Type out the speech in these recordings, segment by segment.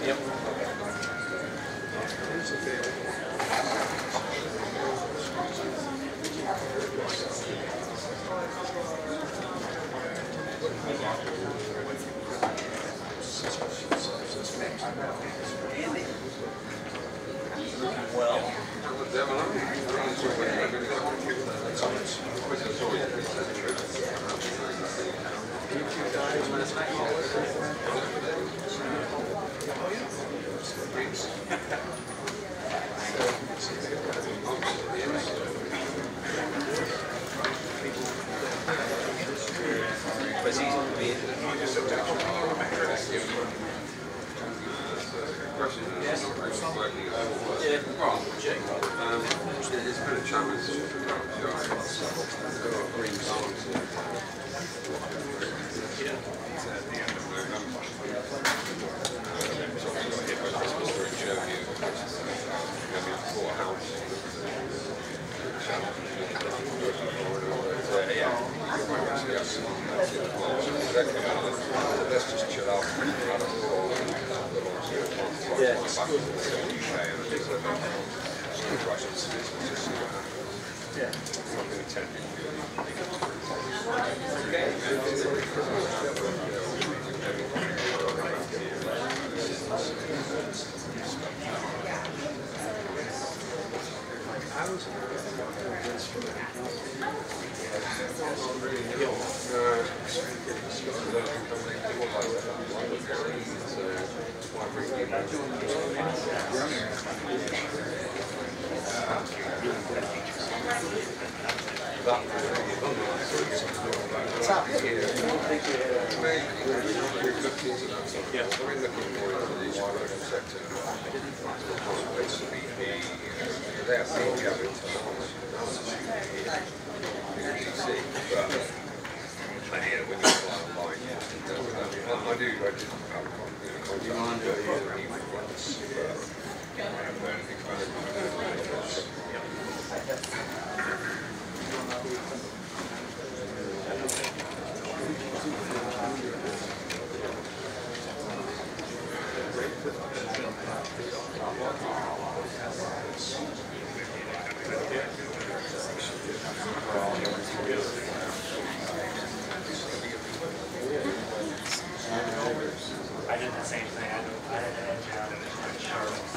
Yep. Well, was he it's been a challenge. Let's just chill out. Yeah. Yeah. I did the same thing. I had to edge out and sharp.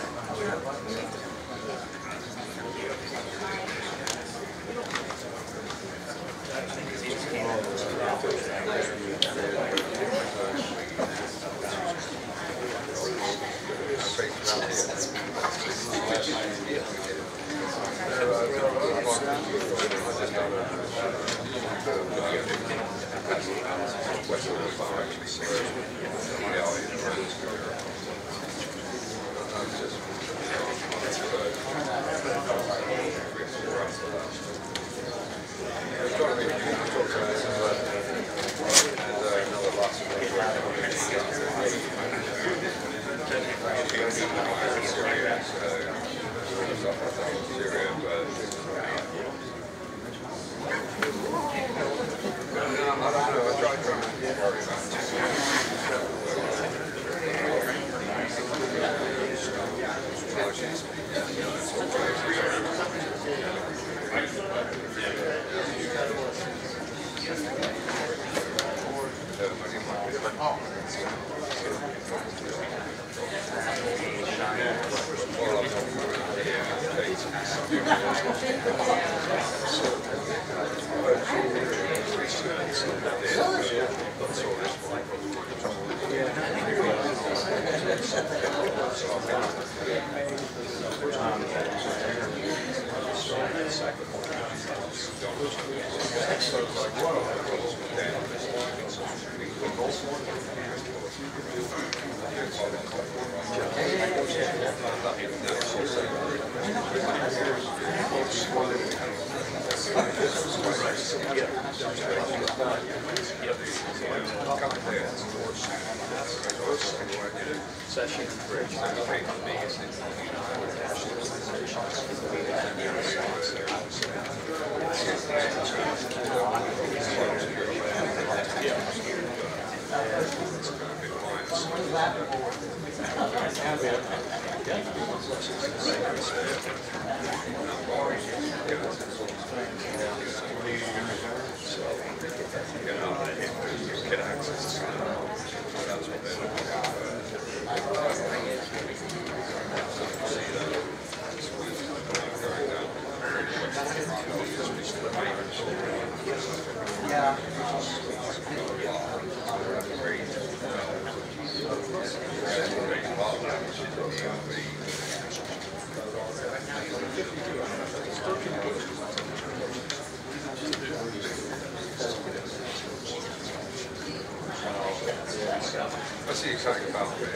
What's the exciting about it?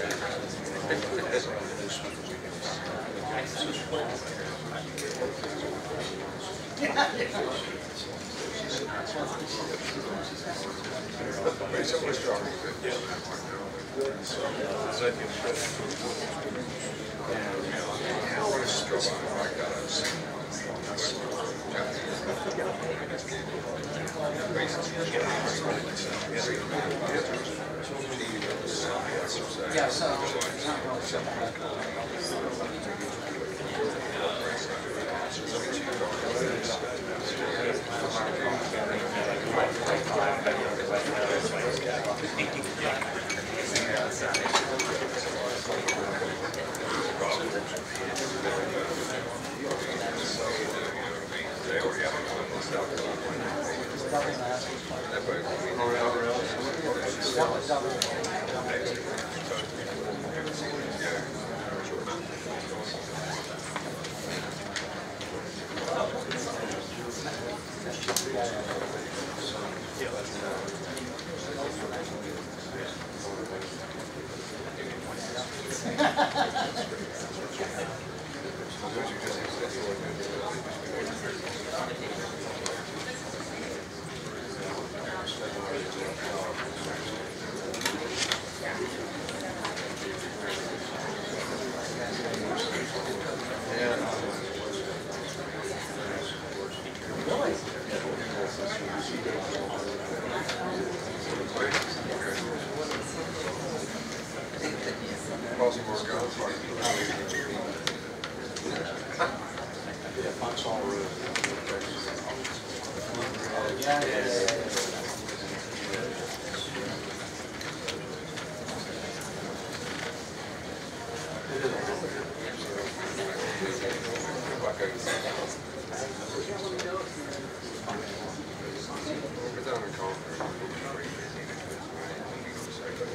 So much stronger. Yeah, so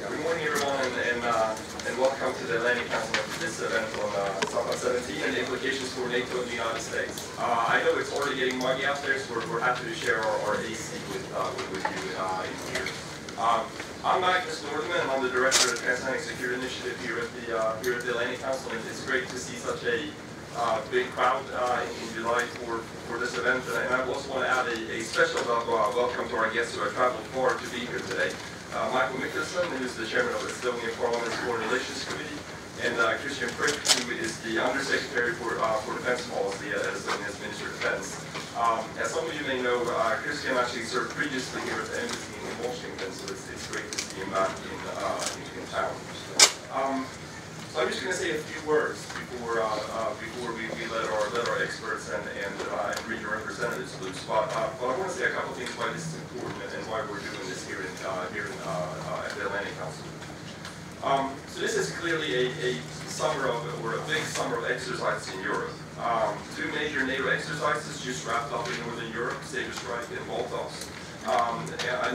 Good morning, everyone, and welcome to the Atlantic Council of this event on Zapad 17 and the implications for NATO and the United States. I know it's already getting muggy out there, so we're happy to share our AC with you in here. I'm Magnus Nordman, and I'm the director of the Transatlantic Security Initiative here at the Atlantic Council, and it's great to see such a big crowd in July for this event. And I also want to add a special welcome to our guests who have traveled far to be here today. Michael Mikkelsen, who is the chairman of the Estonian Parliament's Foreign Relations Committee, and Christian Frick, who is the Undersecretary for Defense Policy at Estonia's Ministry of Defense. As some of you may know, Christian actually served previously here at the embassy in Washington, so it's great to see him back in town. So I'm just going to say a few words before we let our experts and regional representatives loose. But I want to say a couple of things why this is important and why we're doing this here at the Atlantic Council. So this is clearly a big summer of exercises in Europe. Two major NATO exercises just wrapped up in Northern Europe, Saber Strike and Baltos.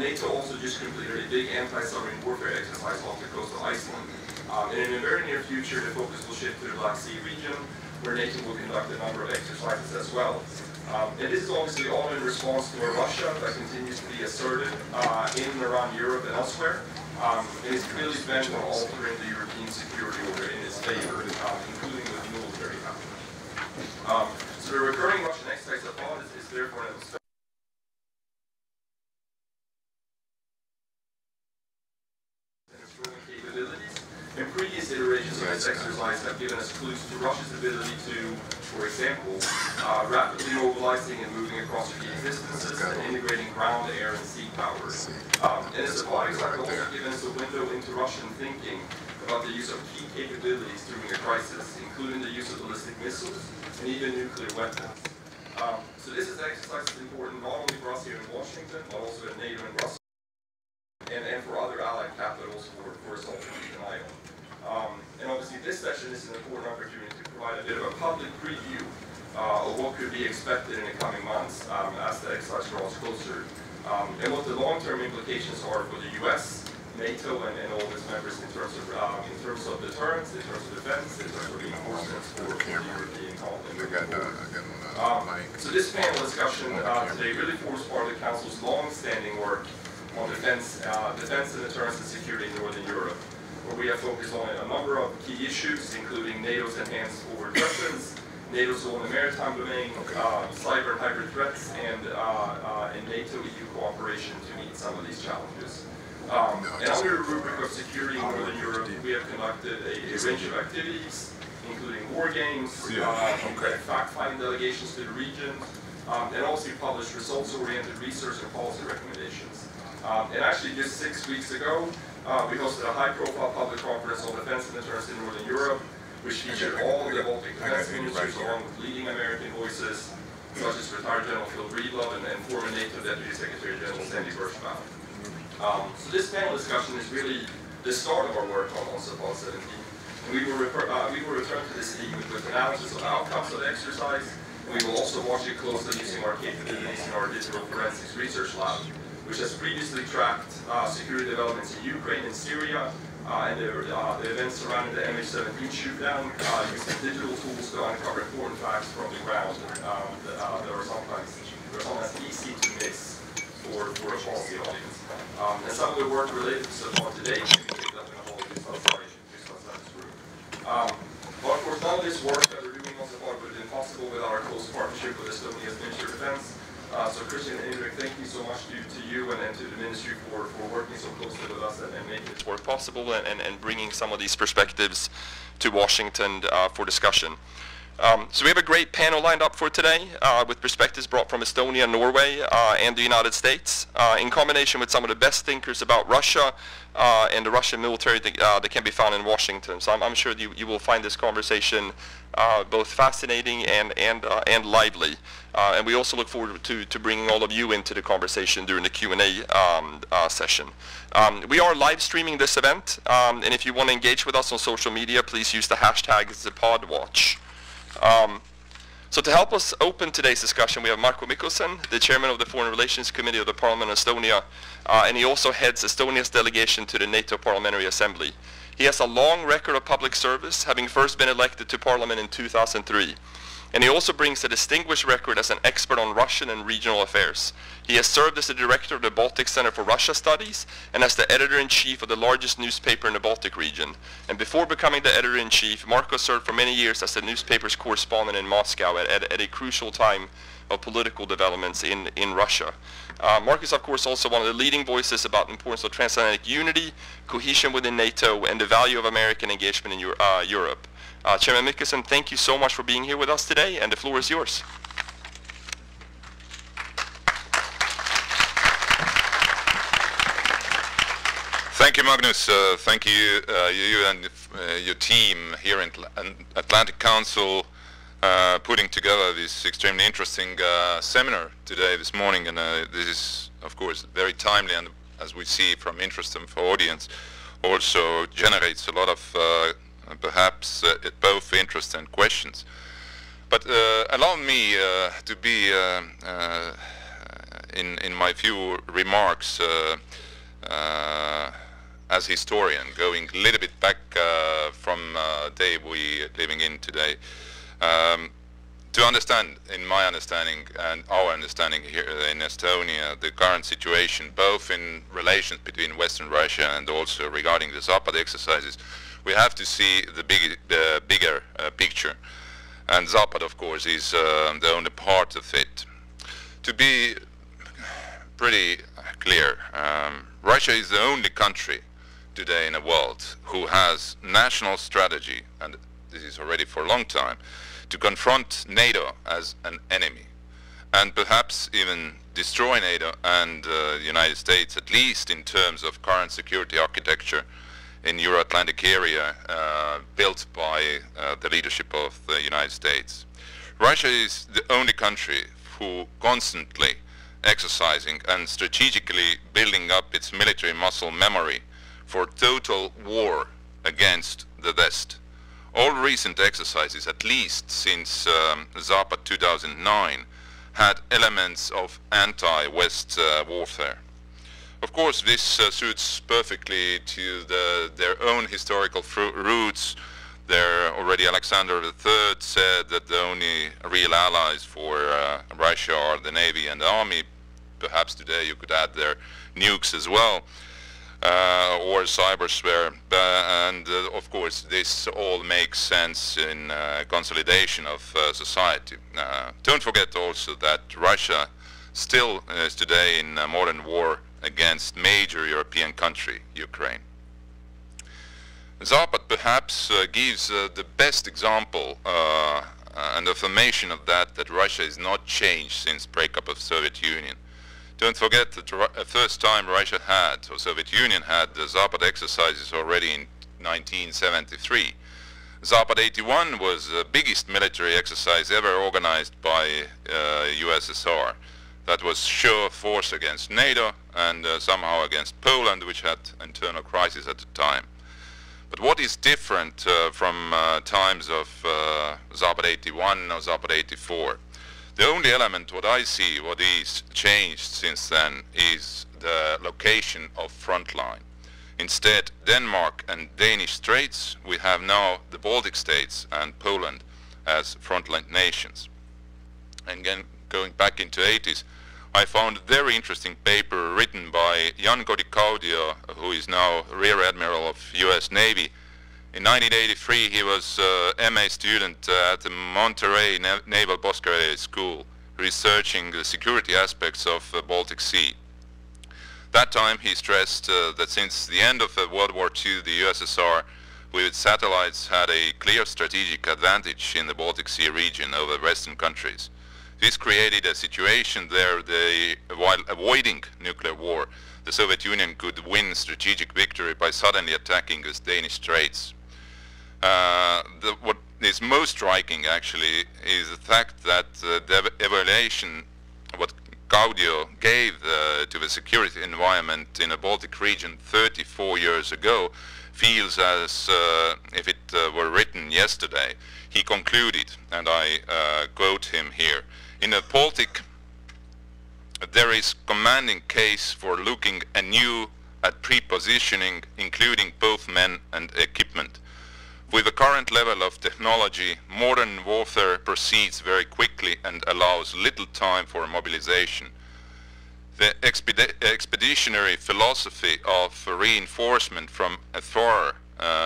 NATO also just completed a big anti-submarine warfare exercise off the coast of Iceland. And in the very near future, the focus will shift to the Black Sea region, where NATO will conduct a number of exercises as well. And this is obviously all in response to a Russia that continues to be asserted in and around Europe and elsewhere. It is clearly bent on altering the European security order in its favor, including with military power. So the recurring Russian exercise Zapad is therefore an improving capabilities. In previous previous iterations of this exercise have given us clues to Russia's ability to, for example, rapidly mobilizing and moving across key existences and integrating ground, air, and sea powers. And the Zapad have also given us a window into Russian thinking about the use of key capabilities during a crisis, including the use of ballistic missiles and even nuclear weapons. So this is exercise is important not only for us here in Washington, but also in NATO and Russia, and for other allied capitals for assault to keep an eye on. And obviously this session is an important opportunity to provide a bit of a public preview of what could be expected in the coming months as the exercise draws closer, and what the long-term implications are for the US, NATO, and all its members in terms of deterrence, in terms of defense, in terms of reinforcements for the European continent. So this panel discussion today really forms part of the Council's long-standing work on defense and deterrence and security in Northern Europe, where we have focused on a number of key issues, including NATO's enhanced forward presence, NATO's role in the maritime domain, cyber and hybrid threats, and NATO-EU cooperation to meet some of these challenges. And under the rubric of security in Northern Europe, we have conducted a range of activities, including war games, fact-finding delegations to the region, and also published results-oriented research and policy recommendations. And actually just 6 weeks ago, we hosted a high-profile public conference on defense and deterrence in Northern Europe, which featured all of the Baltic defense ministers along with leading American voices, such as retired General Phil Breedlove and former NATO Deputy Secretary General Sandy Birchbaum. So this panel discussion is really the start of our work on Zapad 17. And we will return to this theme with analysis of outcomes of the exercise, and we will also watch it closely using our capabilities in our digital forensics research lab, which has previously tracked security developments in Ukraine and Syria, and the events surrounding the MH17 shootdown, using digital tools to uncover important facts from the ground that are sometimes easy to miss for a policy audience. And some of the work related to Zapad today can be picked up in a whole just outside this room. But of course, none of this work that we're doing on Zapad would have been possible without our close partnership with Estonia's Ministry of Defense. So Christian and Indrek, thank you so much to you and to the ministry for working so closely with us and making this work possible and bringing some of these perspectives to Washington for discussion. So we have a great panel lined up for today with perspectives brought from Estonia, Norway, and the United States, in combination with some of the best thinkers about Russia and the Russian military that can be found in Washington. So I'm sure you will find this conversation both fascinating and lively. And we also look forward to bringing all of you into the conversation during the Q&A session. We are live streaming this event, and if you want to engage with us on social media, please use the hashtag ZapodWatch. So to help us open today's discussion, we have Marko Mikkosen, the chairman of the Foreign Relations Committee of the Parliament of Estonia, and he also heads Estonia's delegation to the NATO Parliamentary Assembly. He has a long record of public service, having first been elected to Parliament in 2003. And he also brings a distinguished record as an expert on Russian and regional affairs. He has served as the director of the Baltic Center for Russia Studies and as the editor-in-chief of the largest newspaper in the Baltic region. And before becoming the editor-in-chief, Marko served for many years as the newspaper's correspondent in Moscow at a crucial time of political developments in Russia. Marko is, of course, also one of the leading voices about the importance of transatlantic unity, cohesion within NATO, and the value of American engagement in Europe. Chairman Mikkosen, thank you so much for being here with us today, and the floor is yours. Thank you, Magnus. Thank you, you and your team here in Atlantic Council putting together this extremely interesting seminar today, this morning, and this is, of course, very timely, and as we see from interest from audience, also generates a lot of perhaps both interest and questions. But allow me to be, in my few remarks, as historian, going a little bit back from day we living in today, to understand, in my understanding and our understanding here in Estonia, the current situation, both in relations between Western Russia and also regarding the Zapad exercises, we have to see the bigger picture. And Zapad, of course, is the only part of it. To be pretty clear, Russia is the only country today in a world who has national strategy, and this is already for a long time, to confront NATO as an enemy, and perhaps even destroy NATO and the United States, at least in terms of current security architecture in Euro-Atlantic area built by the leadership of the United States. Russia is the only country who constantly exercising and strategically building up its military muscle memory for total war against the West. All recent exercises, at least since Zapad 2009, had elements of anti-West warfare. Of course, this suits perfectly to their own historical roots. There, already Alexander III said that the only real allies for Russia are the Navy and the Army. Perhaps today you could add their nukes as well, or cybersphere. And of course, this all makes sense in consolidation of society. Don't forget also that Russia still is today in a modern war against major European country, Ukraine. Zapad perhaps gives the best example and affirmation of that Russia is not changed since breakup of Soviet Union. Don't forget that the first time Russia had, or Soviet Union had, the Zapad exercises already in 1973. Zapad 81 was the biggest military exercise ever organized by USSR. That was show of force against NATO and somehow against Poland, which had internal crisis at the time. But what is different from times of Zapad 81 or Zapad 84? The only element what I see what is changed since then is the location of front line. Instead, Denmark and Danish Straits, we have now the Baltic states and Poland as frontline nations. And again, going back into 80s, I found a very interesting paper written by Jan Kaudio, who is now Rear Admiral of US Navy. In 1983, he was MA student at the Monterey Naval Postgraduate School, researching the security aspects of the Baltic Sea. That time he stressed that since the end of World War II, the USSR with its satellites had a clear strategic advantage in the Baltic Sea region over Western countries. This created a situation there while avoiding nuclear war, the Soviet Union could win strategic victory by suddenly attacking the Danish Straits. What is most striking actually is the fact that the evaluation what Kaudio gave to the security environment in the Baltic region 34 years ago feels as if it were written yesterday. He concluded, and I quote him here, "In the Baltic there is commanding case for looking anew at pre-positioning, including both men and equipment. With the current level of technology, modern warfare proceeds very quickly and allows little time for mobilization. The expeditionary philosophy of reinforcement from afar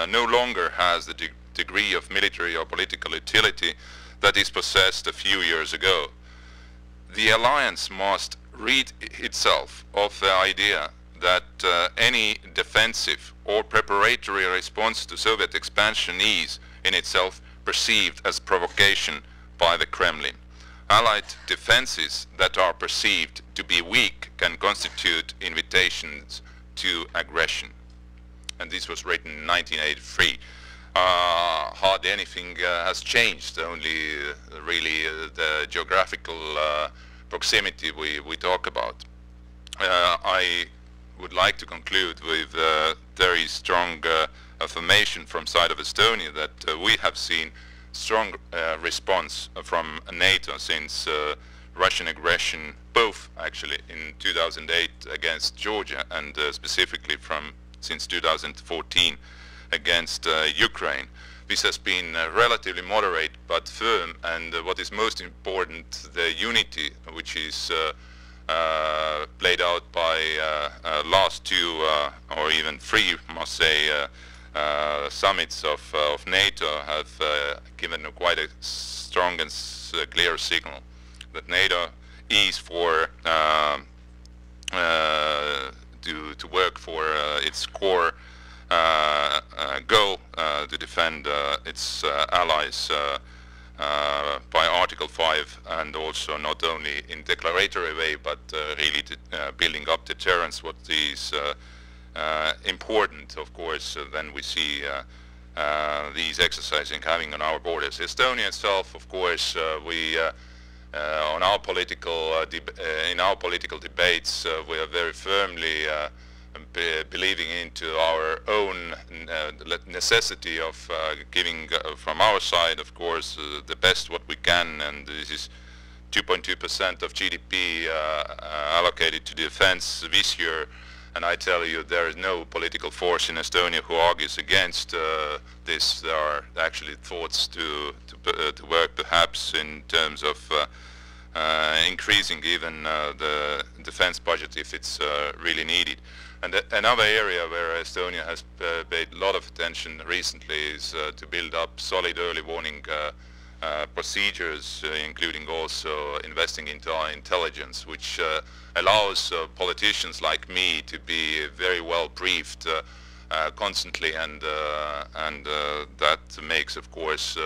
no longer has the degree of military or political utility that is possessed a few years ago. The alliance must rid itself of the idea that any defensive or preparatory response to Soviet expansion is in itself perceived as provocation by the Kremlin. Allied defenses that are perceived to be weak can constitute invitations to aggression." And this was written in 1983. Hardly anything has changed, only really the geographical proximity we talk about. I would like to conclude with very strong affirmation from side of Estonia that we have seen strong response from NATO since Russian aggression, both actually in 2008 against Georgia and specifically since 2014 against Ukraine. This has been relatively moderate but firm, and what is most important, the unity which is played out by last two or even three, must say, summits of NATO have given quite a strong and clear signal that NATO is for to work for its core go to defend its allies by Article 5, and also not only in declaratory way, but really building up deterrence, what is important, of course, then we see these exercising having on our borders. Estonia itself, of course, we on our political in our political debates, we are very firmly believing into our own necessity of giving from our side, of course, the best what we can, and this is 2.2% of GDP allocated to defense this year. And I tell you, there is no political force in Estonia who argues against this. There are actually thoughts to work perhaps in terms of increasing even the defense budget if it's really needed. And another area where Estonia has paid a lot of attention recently is to build up solid early warning procedures, including also investing into our intelligence, which allows politicians like me to be very well briefed constantly, and that makes, of course,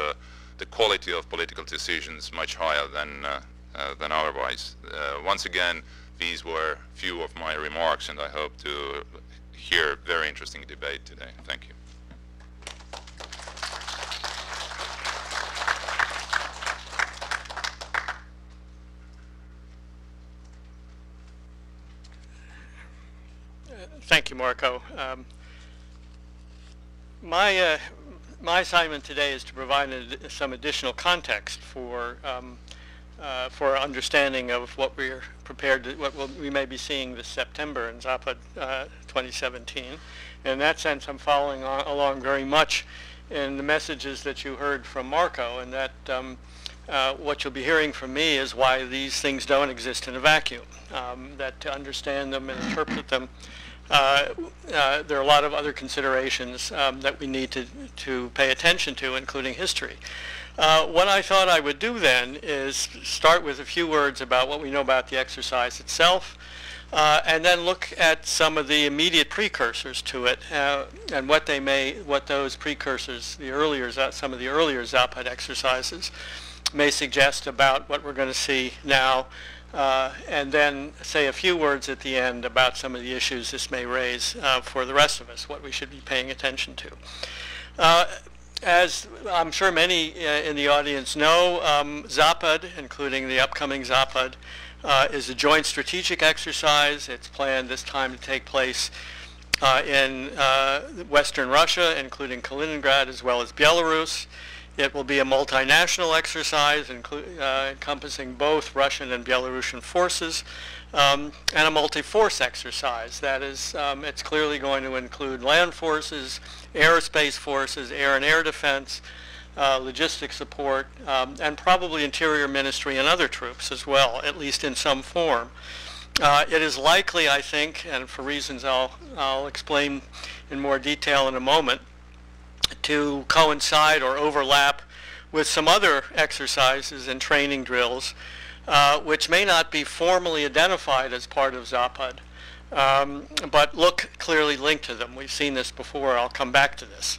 the quality of political decisions much higher than otherwise. Once again, these were few of my remarks, and I hope to hear very interesting debate today. Thank you. Thank you, Marco. My assignment today is to provide some additional context for understanding of what we're prepared to, what we may be seeing this September in Zapad 2017. And in that sense, I'm following along very much in the messages that you heard from Marco, and that what you'll be hearing from me is why these things don't exist in a vacuum, that to understand them and interpret them, there are a lot of other considerations that we need to pay attention to, including history. What I thought I would do then is start with a few words about what we know about the exercise itself, and then look at some of the immediate precursors to it, and what those precursors, some of the earlier Zapad exercises, may suggest about what we're going to see now, and then say a few words at the end about some of the issues this may raise for the rest of us, what we should be paying attention to. As I'm sure many in the audience know, Zapad, including the upcoming Zapad, is a joint strategic exercise. It's planned this time to take place in Western Russia, including Kaliningrad as well as Belarus. It will be a multinational exercise encompassing both Russian and Belarusian forces, and a multi-force exercise. That is, it's clearly going to include land forces, aerospace forces, air and air defense, logistics support, and probably Interior Ministry and other troops as well, at least in some form. It is likely, I think, and for reasons I'll explain in more detail in a moment, to coincide or overlap with some other exercises and training drills, which may not be formally identified as part of Zapad, but look clearly linked to them. We've seen this before. I'll come back to this.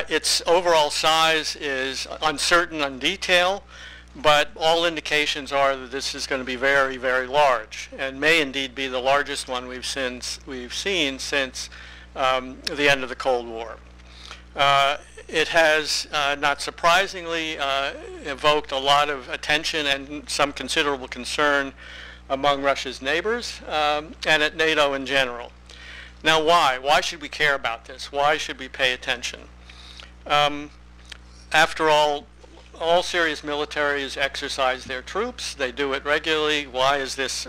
Its overall size is uncertain on detail, but all indications are that this is going to be very, very large, and may indeed be the largest one we've seen since the end of the Cold War. It has, not surprisingly, evoked a lot of attention and some considerable concern among Russia's neighbors and at NATO in general. Now, why? Why should we care about this? Why should we pay attention? After all serious militaries exercise their troops. They do it regularly. Why is this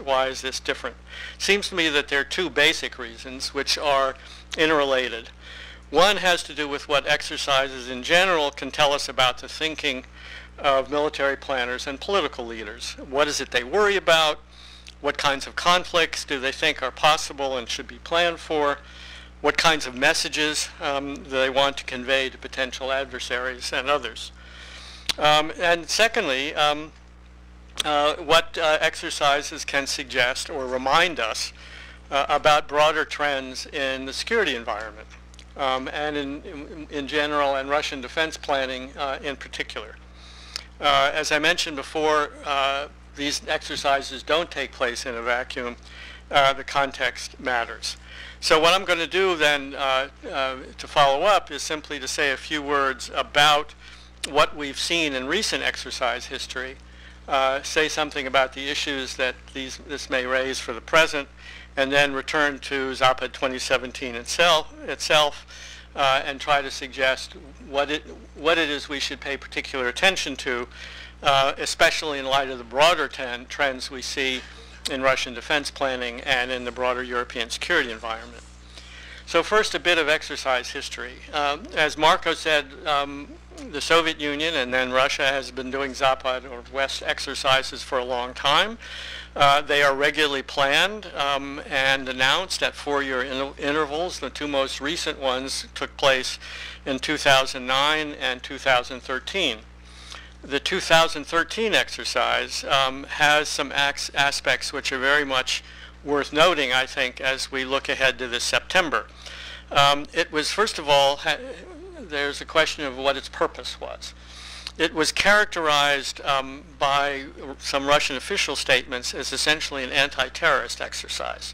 different? It seems to me that there are two basic reasons which are interrelated. One has to do with what exercises in general can tell us about the thinking of military planners and political leaders. What is it they worry about? What kinds of conflicts do they think are possible and should be planned for? What kinds of messages do they want to convey to potential adversaries and others? And secondly, what exercises can suggest or remind us about broader trends in the security environment. and in general, and Russian defense planning in particular. As I mentioned before, these exercises don't take place in a vacuum. The context matters. So what I'm going to do then to follow up is simply to say a few words about what we've seen in recent exercise history, say something about the issues that this may raise for the present, and then return to Zapad 2017 itself, and try to suggest what it is we should pay particular attention to, especially in light of the broader trends we see in Russian defense planning and in the broader European security environment. So first, a bit of exercise history. As Marco said, the Soviet Union and then Russia has been doing Zapad or West exercises for a long time. They are regularly planned and announced at 4-year intervals. The two most recent ones took place in 2009 and 2013. The 2013 exercise has some aspects which are very much worth noting, I think, as we look ahead to this September. It was, first of all, there's a question of what its purpose was. It was characterized by some Russian official statements as essentially an anti-terrorist exercise.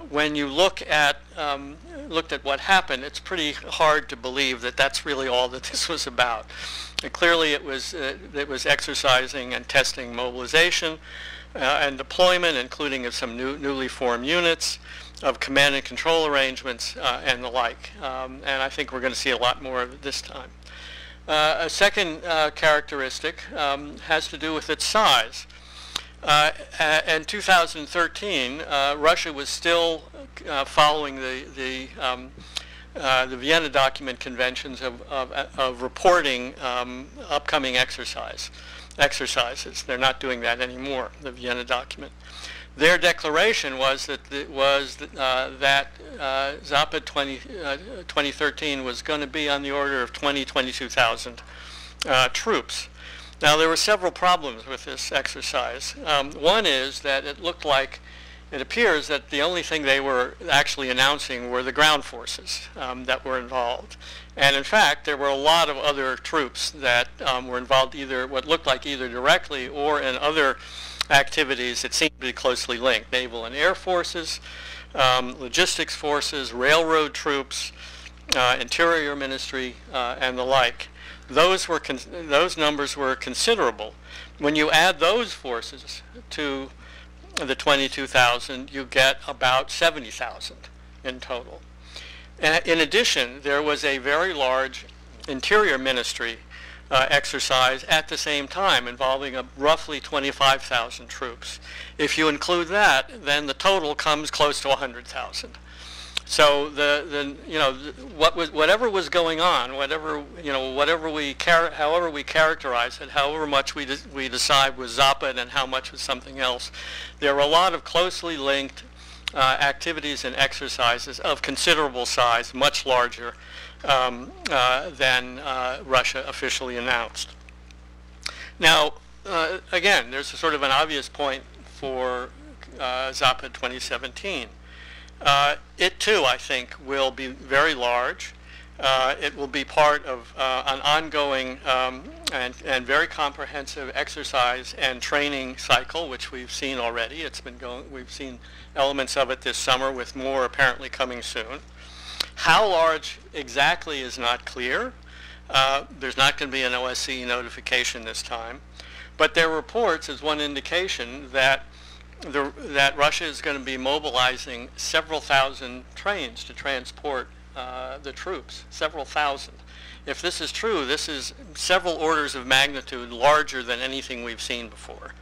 When you looked at what happened, it's pretty hard to believe that that's really all that this was about. Clearly, it was exercising and testing mobilization and deployment, including of some newly formed units, of command and control arrangements, and the like. And I think we're going to see a lot more of it this time. A second characteristic has to do with its size. In 2013, Russia was still following the Vienna document conventions of reporting upcoming exercises. They're not doing that anymore, the Vienna document. Their declaration was that Zapad 2013 was going to be on the order of 22,000 troops. Now, there were several problems with this exercise. One is that it appears that the only thing they were actually announcing were the ground forces that were involved. And in fact, there were a lot of other troops that were involved what looked like either directly or in other activities that seemed to be closely linked: naval and air forces, logistics forces, railroad troops, interior ministry, and the like. Those numbers were considerable. When you add those forces to the 22,000, you get about 70,000 in total. In addition, there was a very large interior ministry exercise at the same time involving roughly 25,000 troops. If you include that, then the total comes close to 100,000. So whatever was going on, however we characterize it, however much we decide was Zapad and how much was something else, there were a lot of closely linked activities and exercises of considerable size, much larger than Russia officially announced. Now, again, there's a sort of an obvious point for Zapad 2017. It too, I think, will be very large. It will be part of an ongoing and very comprehensive exercise and training cycle, which we've seen already. We've seen elements of it this summer, with more apparently coming soon. How large exactly is not clear. There's not going to be an OSCE notification this time, but there are reports as one indication that Russia is going to be mobilizing several thousand trains to transport the troops, several thousand. If this is true, this is several orders of magnitude larger than anything we've seen before.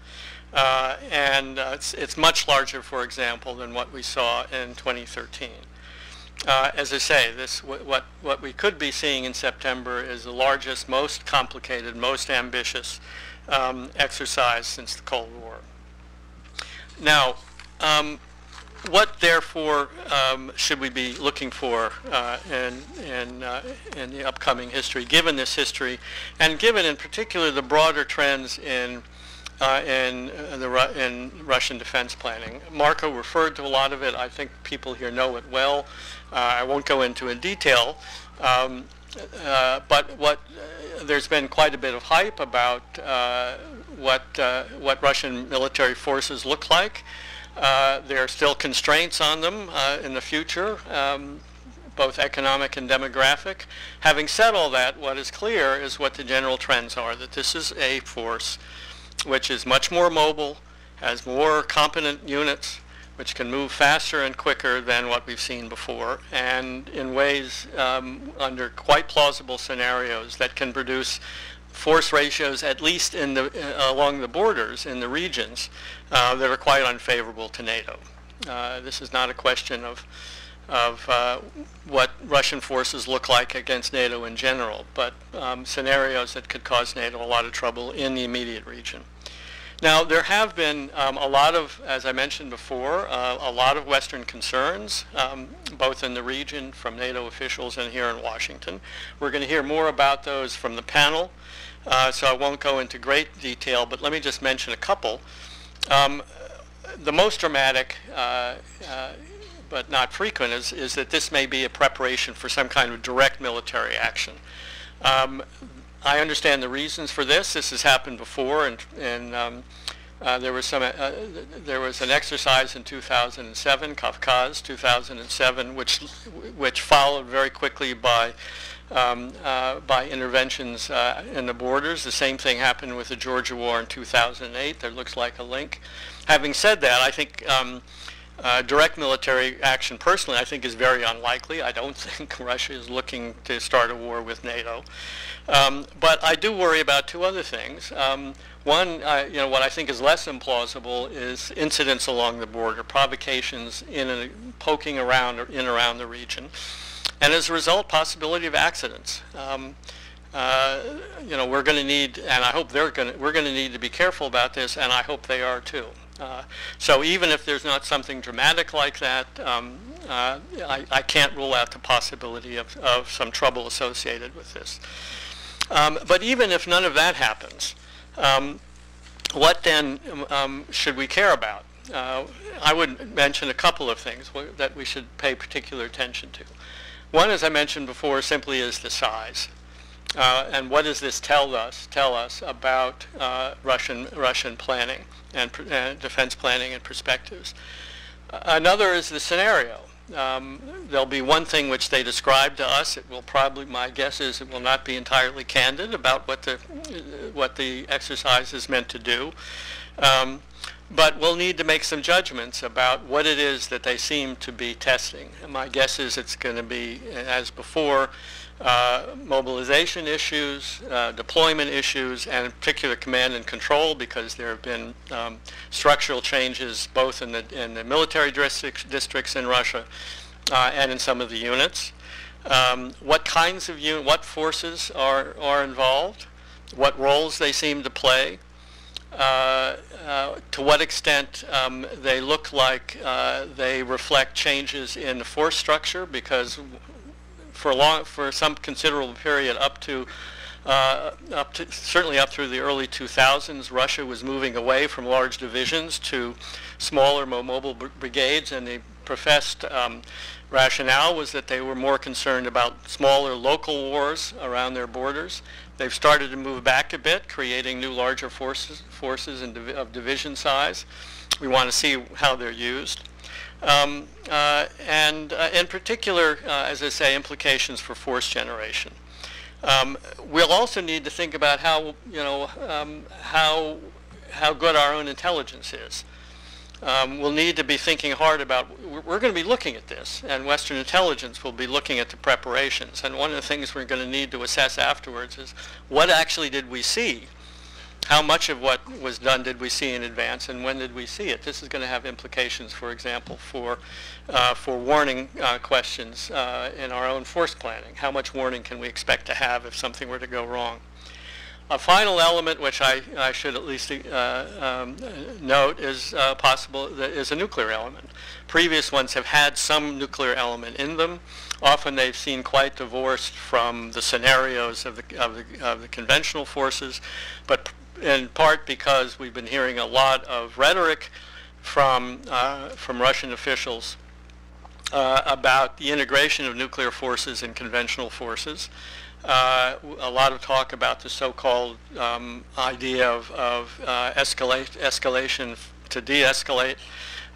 And it's much larger, for example, than what we saw in 2013. As I say, what we could be seeing in September is the largest, most complicated, most ambitious exercise since the Cold War. Now, what therefore should we be looking for in the upcoming history, given this history, and given in particular the broader trends in in Russian defense planning. Marco referred to a lot of it. I think people here know it well. I won't go into in detail, but there's been quite a bit of hype about what Russian military forces look like. There are still constraints on them in the future, both economic and demographic. Having said all that, what is clear is what the general trends are, that this is a force which is much more mobile, has more competent units, which can move faster and quicker than what we've seen before, and in ways under quite plausible scenarios that can produce force ratios, at least in along the borders in the regions, that are quite unfavorable to NATO. This is not a question of what Russian forces look like against NATO in general, but scenarios that could cause NATO a lot of trouble in the immediate region. Now, there have been a lot of, as I mentioned before, a lot of Western concerns, both in the region from NATO officials and here in Washington. We're going to hear more about those from the panel, so I won't go into great detail, but let me just mention a couple. The most dramatic, but not frequent, is that this may be a preparation for some kind of direct military action. I understand the reasons for this. This has happened before, and there was an exercise in 2007, Kavkaz 2007, which followed very quickly by interventions in the borders. The same thing happened with the Georgia War in 2008. There looks like a link. Having said that, I think direct military action, personally, I think is very unlikely. I don't think Russia is looking to start a war with NATO. But I do worry about two other things. One, what I think is less implausible is incidents along the border, provocations poking around or in around the region, and as a result, possibility of accidents. We're going to need, and I hope we're going to need to be careful about this, and I hope they are too. So even if there's not something dramatic like that, I can't rule out the possibility of some trouble associated with this. But even if none of that happens, what then should we care about? I would mention a couple of things that we should pay particular attention to. One, as I mentioned before, simply is the size. And what does this tell us about Russian planning and defense planning and perspectives? Another is the scenario. There'll be one thing which they describe to us. It will probably, my guess is, it will not be entirely candid about what the exercise is meant to do. But we'll need to make some judgments about what it is that they seem to be testing. And my guess is it's going to be, as before, mobilization issues, deployment issues, and in particular command and control, because there have been structural changes both in the military districts in Russia and in some of the units. What kinds of what forces are involved, what roles they seem to play, to what extent they look like they reflect changes in the force structure, because for some considerable period certainly up through the early 2000s, Russia was moving away from large divisions to smaller, more mobile brigades, and the professed rationale was that they were more concerned about smaller local wars around their borders. They've started to move back a bit, creating new larger forces of division size. We want to see how they're used. And in particular, as I say, implications for force generation. We'll also need to think about how good our own intelligence is. We'll need to be thinking hard about, we're going to be looking at this, and Western intelligence will be looking at the preparations. And one of the things we're going to need to assess afterwards is, what actually did we see? How much of what was done did we see in advance, and when did we see it? This is going to have implications, for example, for warning questions in our own force planning. How much warning can we expect to have if something were to go wrong? A final element, which I should at least note, is is a nuclear element. Previous ones have had some nuclear element in them. Often they've seemed quite divorced from the scenarios of the conventional forces, but in part because we've been hearing a lot of rhetoric from Russian officials about the integration of nuclear forces and conventional forces. A lot of talk about the so-called idea of escalation to de-escalate.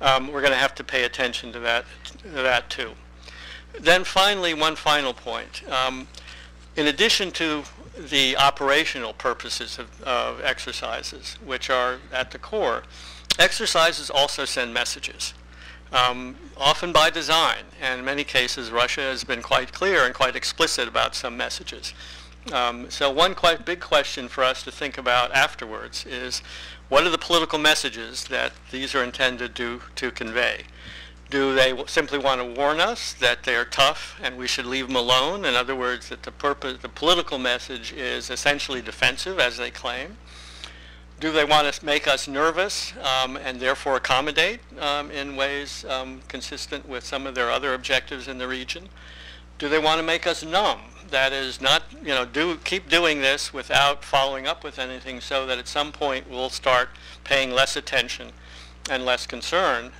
We're going to have to pay attention to that too. Then finally, one final point. In addition to the operational purposes of exercises, which are at the core, exercises also send messages, often by design. And in many cases, Russia has been quite clear and quite explicit about some messages. So one quite big question for us to think about afterwards is, what are the political messages that these are intended to convey? Do they simply want to warn us that they're tough and we should leave them alone? In other words, that the political message is essentially defensive, as they claim. Do they want to make us nervous and therefore accommodate in ways consistent with some of their other objectives in the region? Do they want to make us numb? That is, not, keep doing this without following up with anything, so that at some point we'll start paying less attention and less concern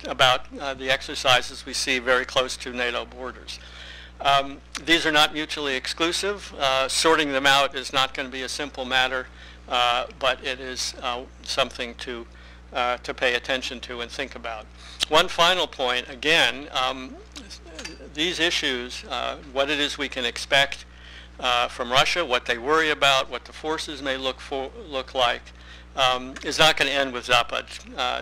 about the exercises we see very close to NATO borders. These are not mutually exclusive. Sorting them out is not going to be a simple matter, but it is something to pay attention to and think about. One final point, again, these issues, what it is we can expect from Russia, what they worry about, what the forces may look like, is not going to end with Zapad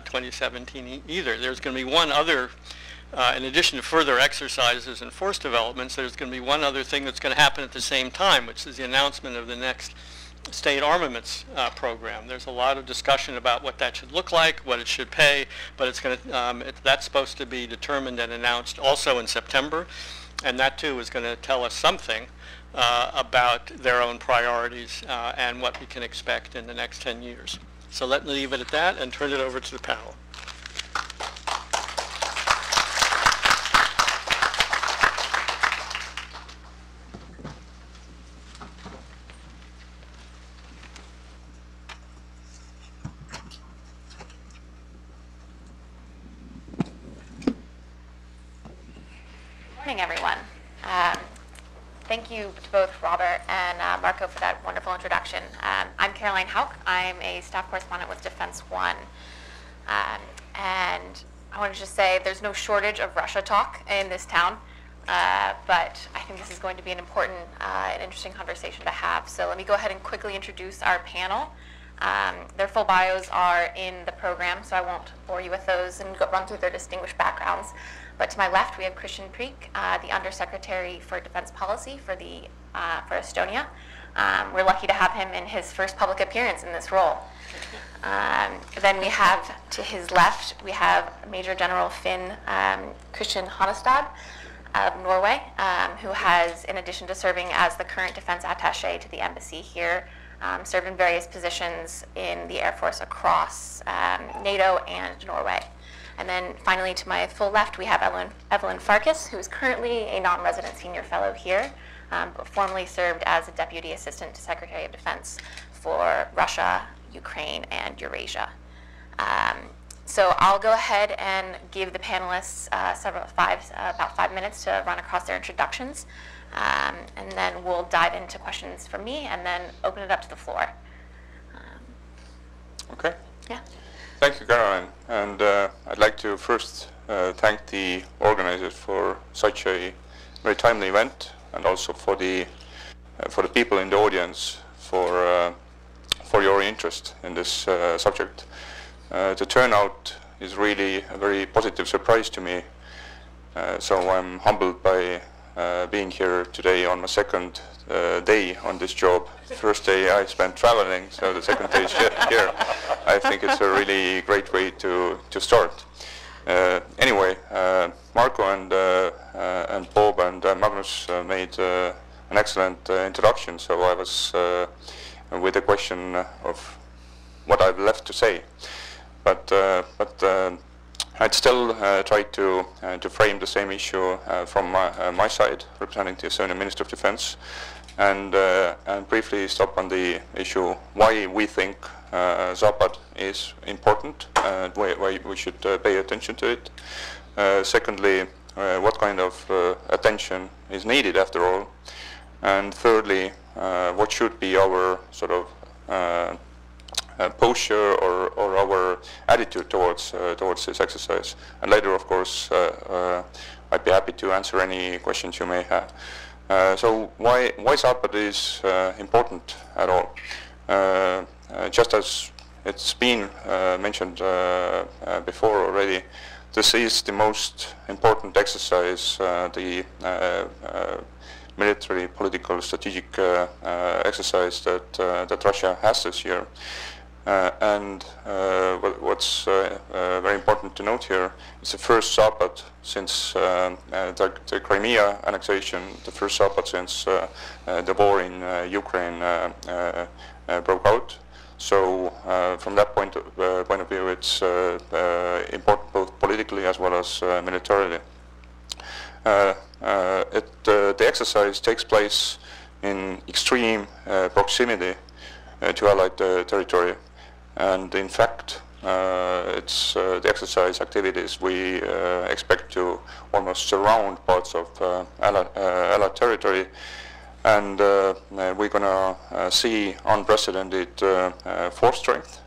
2017 either. There's going to be one other, in addition to further exercises and force developments, there's going to be one other thing that's going to happen at the same time, which is the announcement of the next state armaments program. There's a lot of discussion about what that should look like, what it should pay, but it's going to, that's supposed to be determined and announced also in September, and that too is going to tell us something about their own priorities and what we can expect in the next 10 years. So let me leave it at that and turn it over to the panel. Good morning, everyone. Thank you to both Robert and Marco for that wonderful introduction. I'm Caroline Hauk. I'm a staff correspondent with Defense One. And I want to just say there's no shortage of Russia talk in this town, but I think this is going to be an important and interesting conversation to have. So let me go ahead and quickly introduce our panel. Their full bios are in the program, so I won't bore you with those and run through their distinguished backgrounds. But to my left, we have Christian Preek, the Undersecretary for Defense Policy for Estonia. We're lucky to have him in his first public appearance in this role. Then we have, to his left, we have Major General Finn Christian Hannestad of Norway, who has, in addition to serving as the current defense attaché to the embassy here, served in various positions in the Air Force across NATO and Norway. And then finally, to my full left, we have Evelyn Farkas, who is currently a non-resident senior fellow here, but formerly served as a Deputy Assistant to Secretary of Defense for Russia, Ukraine, and Eurasia. So I'll go ahead and give the panelists about 5 minutes to run across their introductions, and then we'll dive into questions from me and then open it up to the floor. Okay. Yeah. Thank you, Caroline. And I'd like to first thank the organizers for such a very timely event, and also for the people in the audience for your interest in this subject. The turnout is really a very positive surprise to me. So I'm humbled by being here today on my second day on this job. The first day I spent traveling, so the second day is here. I think it's a really great way to start. Anyway, Marco and Bob and Magnus made an excellent introduction, so I was with a question of what I've left to say. But I'd still try to frame the same issue from my side, representing the Estonian Minister of Defense. and briefly stop on the issue why we think Zapad is important and why we should pay attention to it. Secondly, what kind of attention is needed after all. And thirdly, what should be our sort of posture or our attitude towards this exercise. And later, of course, I'd be happy to answer any questions you may have. So why Zapad is important at all? Just as it's been mentioned before already, this is the most important exercise, the military, political, strategic exercise that Russia has this year. And what's very important to note here is the first Zapad since the Crimea annexation, the first Zapad since the war in Ukraine broke out. So from that point of view, it's important both politically as well as militarily. The exercise takes place in extreme proximity to Allied territory, and in fact, it's the exercise activities we expect to almost surround parts of Allied territory, and we're going to see unprecedented force strength,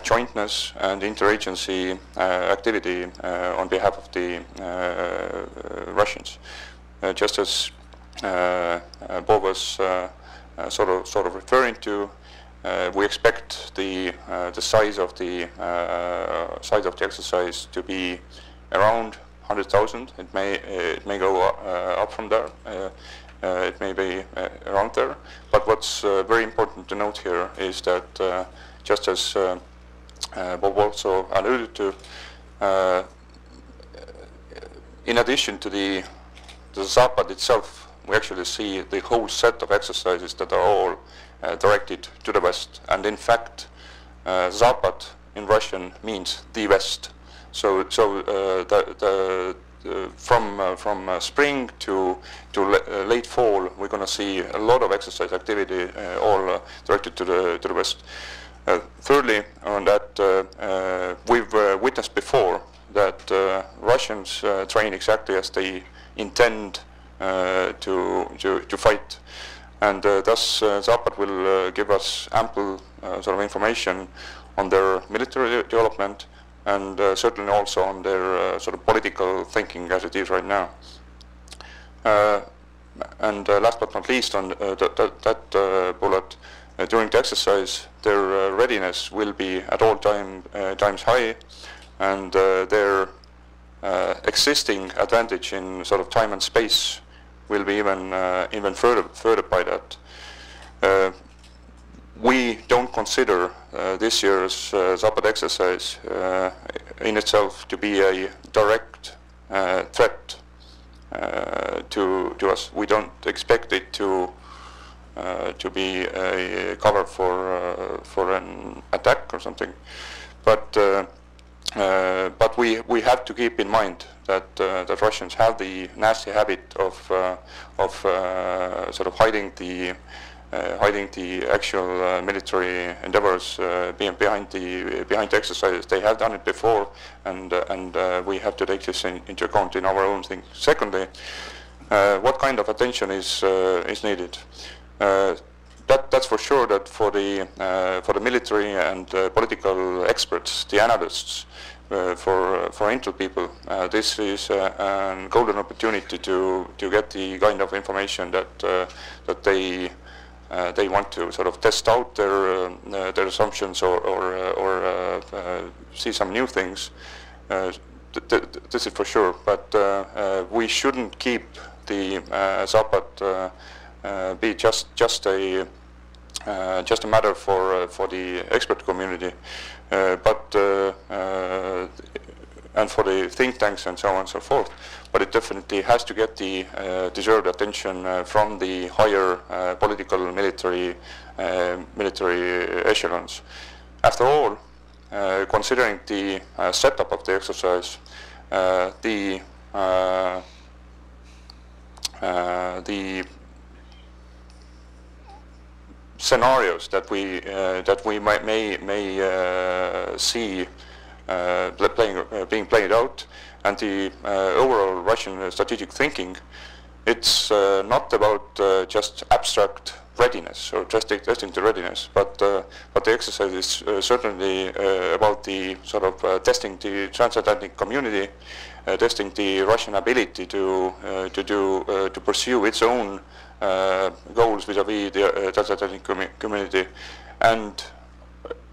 jointness, and interagency activity on behalf of the Russians. Just as Bob was sort of referring to, we expect the size of the exercise to be around 100,000. It may go up from there. It may be around there. But what's very important to note here is that just as Bob also alluded to, in addition to the Zapad itself, we actually see the whole set of exercises that are all directed to the West. And in fact, Zapad in Russian means the West. So from spring to late fall, we're going to see a lot of exercise activity, all directed to the West. Thirdly, on that, we've witnessed before that Russians train exactly as they intend to fight, and thus Zapad will give us ample sort of information on their military development and certainly also on their sort of political thinking as it is right now. And last but not least, on that bullet, during the exercise, their readiness will be at all times high, and their existing advantage in sort of time and space will be even further by that. We don't consider this year's Zapad exercise in itself to be a direct threat to us. We don't expect it to be a cover for an attack or something, but we have to keep in mind that Russians have the nasty habit of sort of hiding the actual military endeavors behind the exercises. They have done it before, and we have to take this into account in our own thing. Secondly, what kind of attention is needed? That's for sure that for the military and political experts, the analysts, for intel people, this is a golden opportunity to get the kind of information that they want to sort of test out their assumptions or see some new things. This is for sure, but we shouldn't keep the Zapad be just a matter for the expert community, but and for the think tanks and so on and so forth. But it definitely has to get the deserved attention from the higher political military echelons. After all, considering the setup of the exercise, the scenarios that we may see being played out, and the overall Russian strategic thinking. It's not about just abstract readiness or just testing the readiness, but the exercise is certainly about the sort of testing the transatlantic community, testing the Russian ability to pursue its own goals vis-à-vis the transatlantic community, and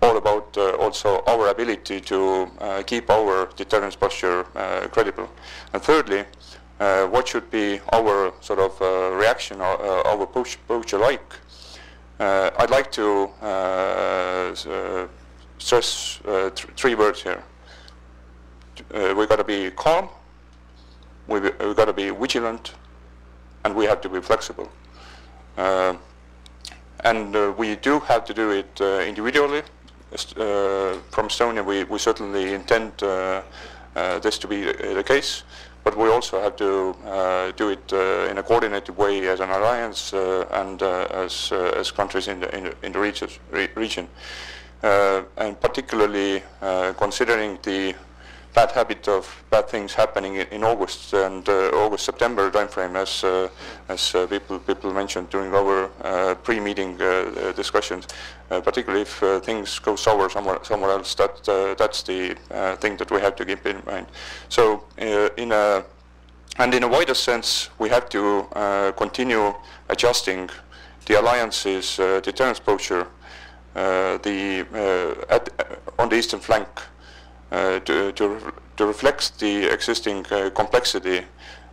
all about also our ability to keep our deterrence posture credible. And thirdly, what should be our sort of reaction, our posture like? I'd like to stress three words here. We got to be calm, we got to be vigilant, and we have to be flexible. And we do have to do it individually. From Estonia, we certainly intend this to be the case. But we also have to do it in a coordinated way as an alliance and as countries in the region. And particularly considering the bad habit of bad things happening in August and August-September timeframe, as people mentioned during our pre-meeting discussions. Particularly if things go sour somewhere else, that's the thing that we have to keep in mind. So in a wider sense, we have to continue adjusting the alliance's deterrence posture on the eastern flank to reflect the existing complexity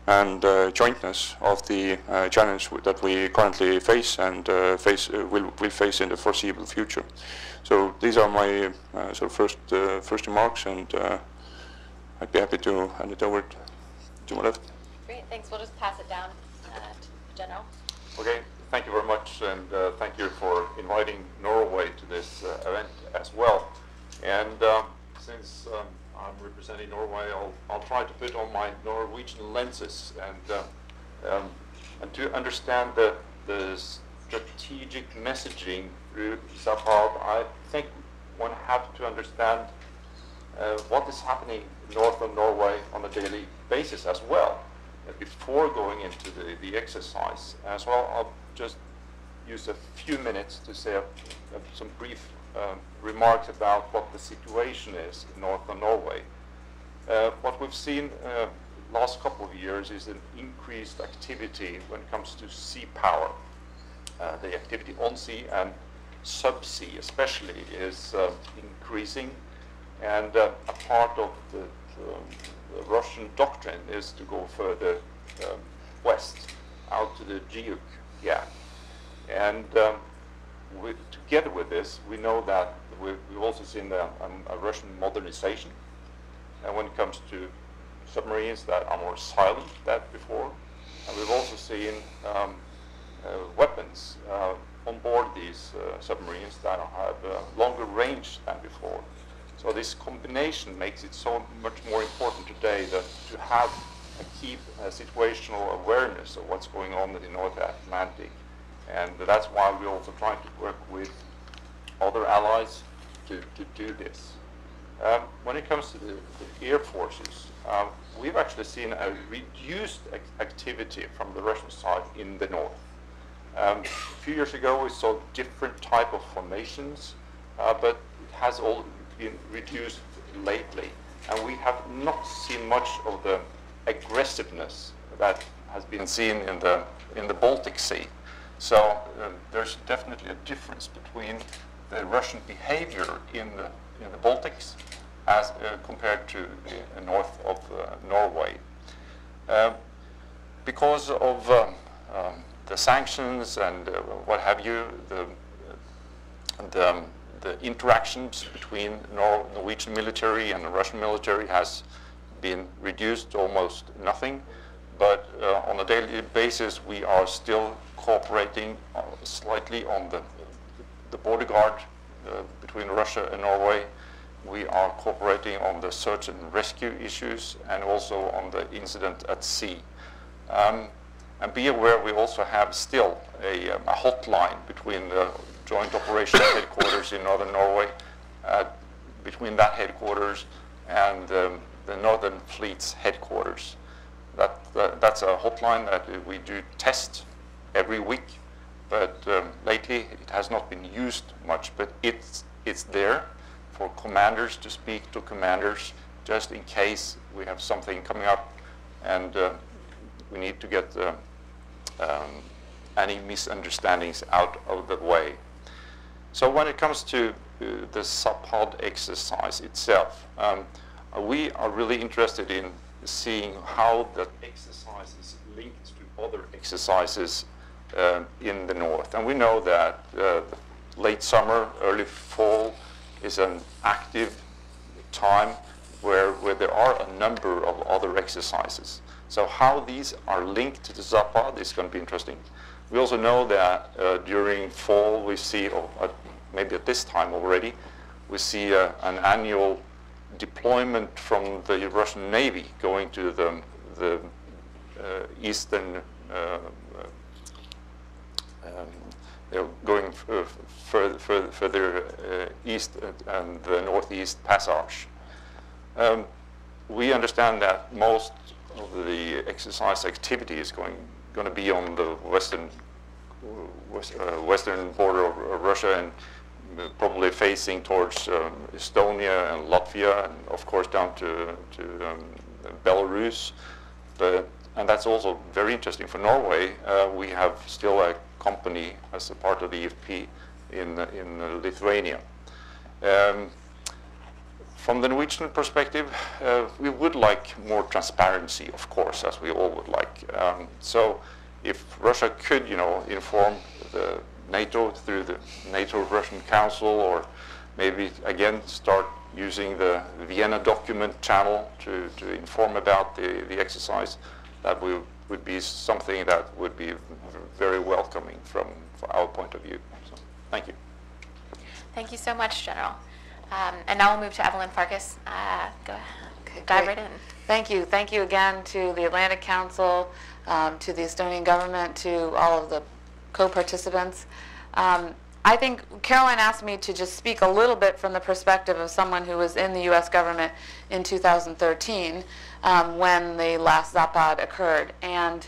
and jointness of the challenge that we currently face and will face in the foreseeable future. So these are my sort of first remarks, and I'd be happy to hand it over to my left. Great, thanks. We'll just pass it down to General. Okay, thank you very much, and thank you for inviting Norway to this event as well. And since I'm representing Norway, I'll try to put on my Norwegian lenses and to understand the strategic messaging through Zapad. I think one has to understand what is happening north of Norway on a daily basis as well, before going into the exercise. As well, I'll just use a few minutes to say some brief remarks about what the situation is in northern Norway. What we've seen last couple of years is an increased activity when it comes to sea power. The activity on sea and sub-sea especially is increasing, and a part of the Russian doctrine is to go further west out to the Guyuk gap. And together with this, we know that we've also seen a Russian modernization when it comes to submarines that are more silent than before. And we've also seen weapons on board these submarines that have longer range than before. So this combination makes it so much more important today that to have keep situational awareness of what's going on in the North Atlantic. And that's why we're also trying to work with other allies to do this. When it comes to the air forces, we've actually seen a reduced activity from the Russian side in the north. A few years ago we saw different type of formations, but it has all been reduced lately. And we have not seen much of the aggressiveness that has been seen in the Baltic Sea. So there's definitely a difference between the Russian behavior in the Baltics as compared to the north of Norway. Because of the sanctions and what have you, the interactions between Norwegian military and the Russian military has been reduced to almost nothing. But on a daily basis, we are still cooperating slightly on the border guard between Russia and Norway. We are cooperating on the search and rescue issues and also on the incident at sea. And be aware we also have still a hotline between Joint Operations Headquarters in Northern Norway, between that headquarters and the Northern Fleet's headquarters. That's a hotline that we do test every week, but lately it has not been used much, but it's there for commanders to speak to commanders just in case we have something coming up and we need to get any misunderstandings out of the way. So when it comes to the Zapad exercise itself, we are really interested in seeing how that exercise is linked to other exercises in the north. And we know that late summer, early fall is an active time where there are a number of other exercises. So how these are linked to the Zapad is going to be interesting. We also know that during fall we see, or maybe at this time already, we see an annual deployment from the Russian Navy going to the eastern, going further east and the northeast passage. We understand that most of the exercise activity is going to be on the western border of Russia, and probably facing towards Estonia and Latvia, and of course down to Belarus. And that's also very interesting for Norway. We have still a company as a part of the EFP in Lithuania. From the Norwegian perspective, we would like more transparency, of course, as we all would like. So if Russia could, inform the NATO through the NATO-Russian Council, or maybe again start using the Vienna document channel to inform about the exercise, that would be something that would be very welcoming from our point of view. So, thank you. Thank you so much, General. And now we'll move to Evelyn Farkas. Go ahead. Okay, dive great. right in. Thank you. Thank you again to the Atlantic Council, to the Estonian government, to all of the co-participants. I think Caroline asked me to just speak a little bit from the perspective of someone who was in the U.S. government in 2013 when the last Zapad occurred. And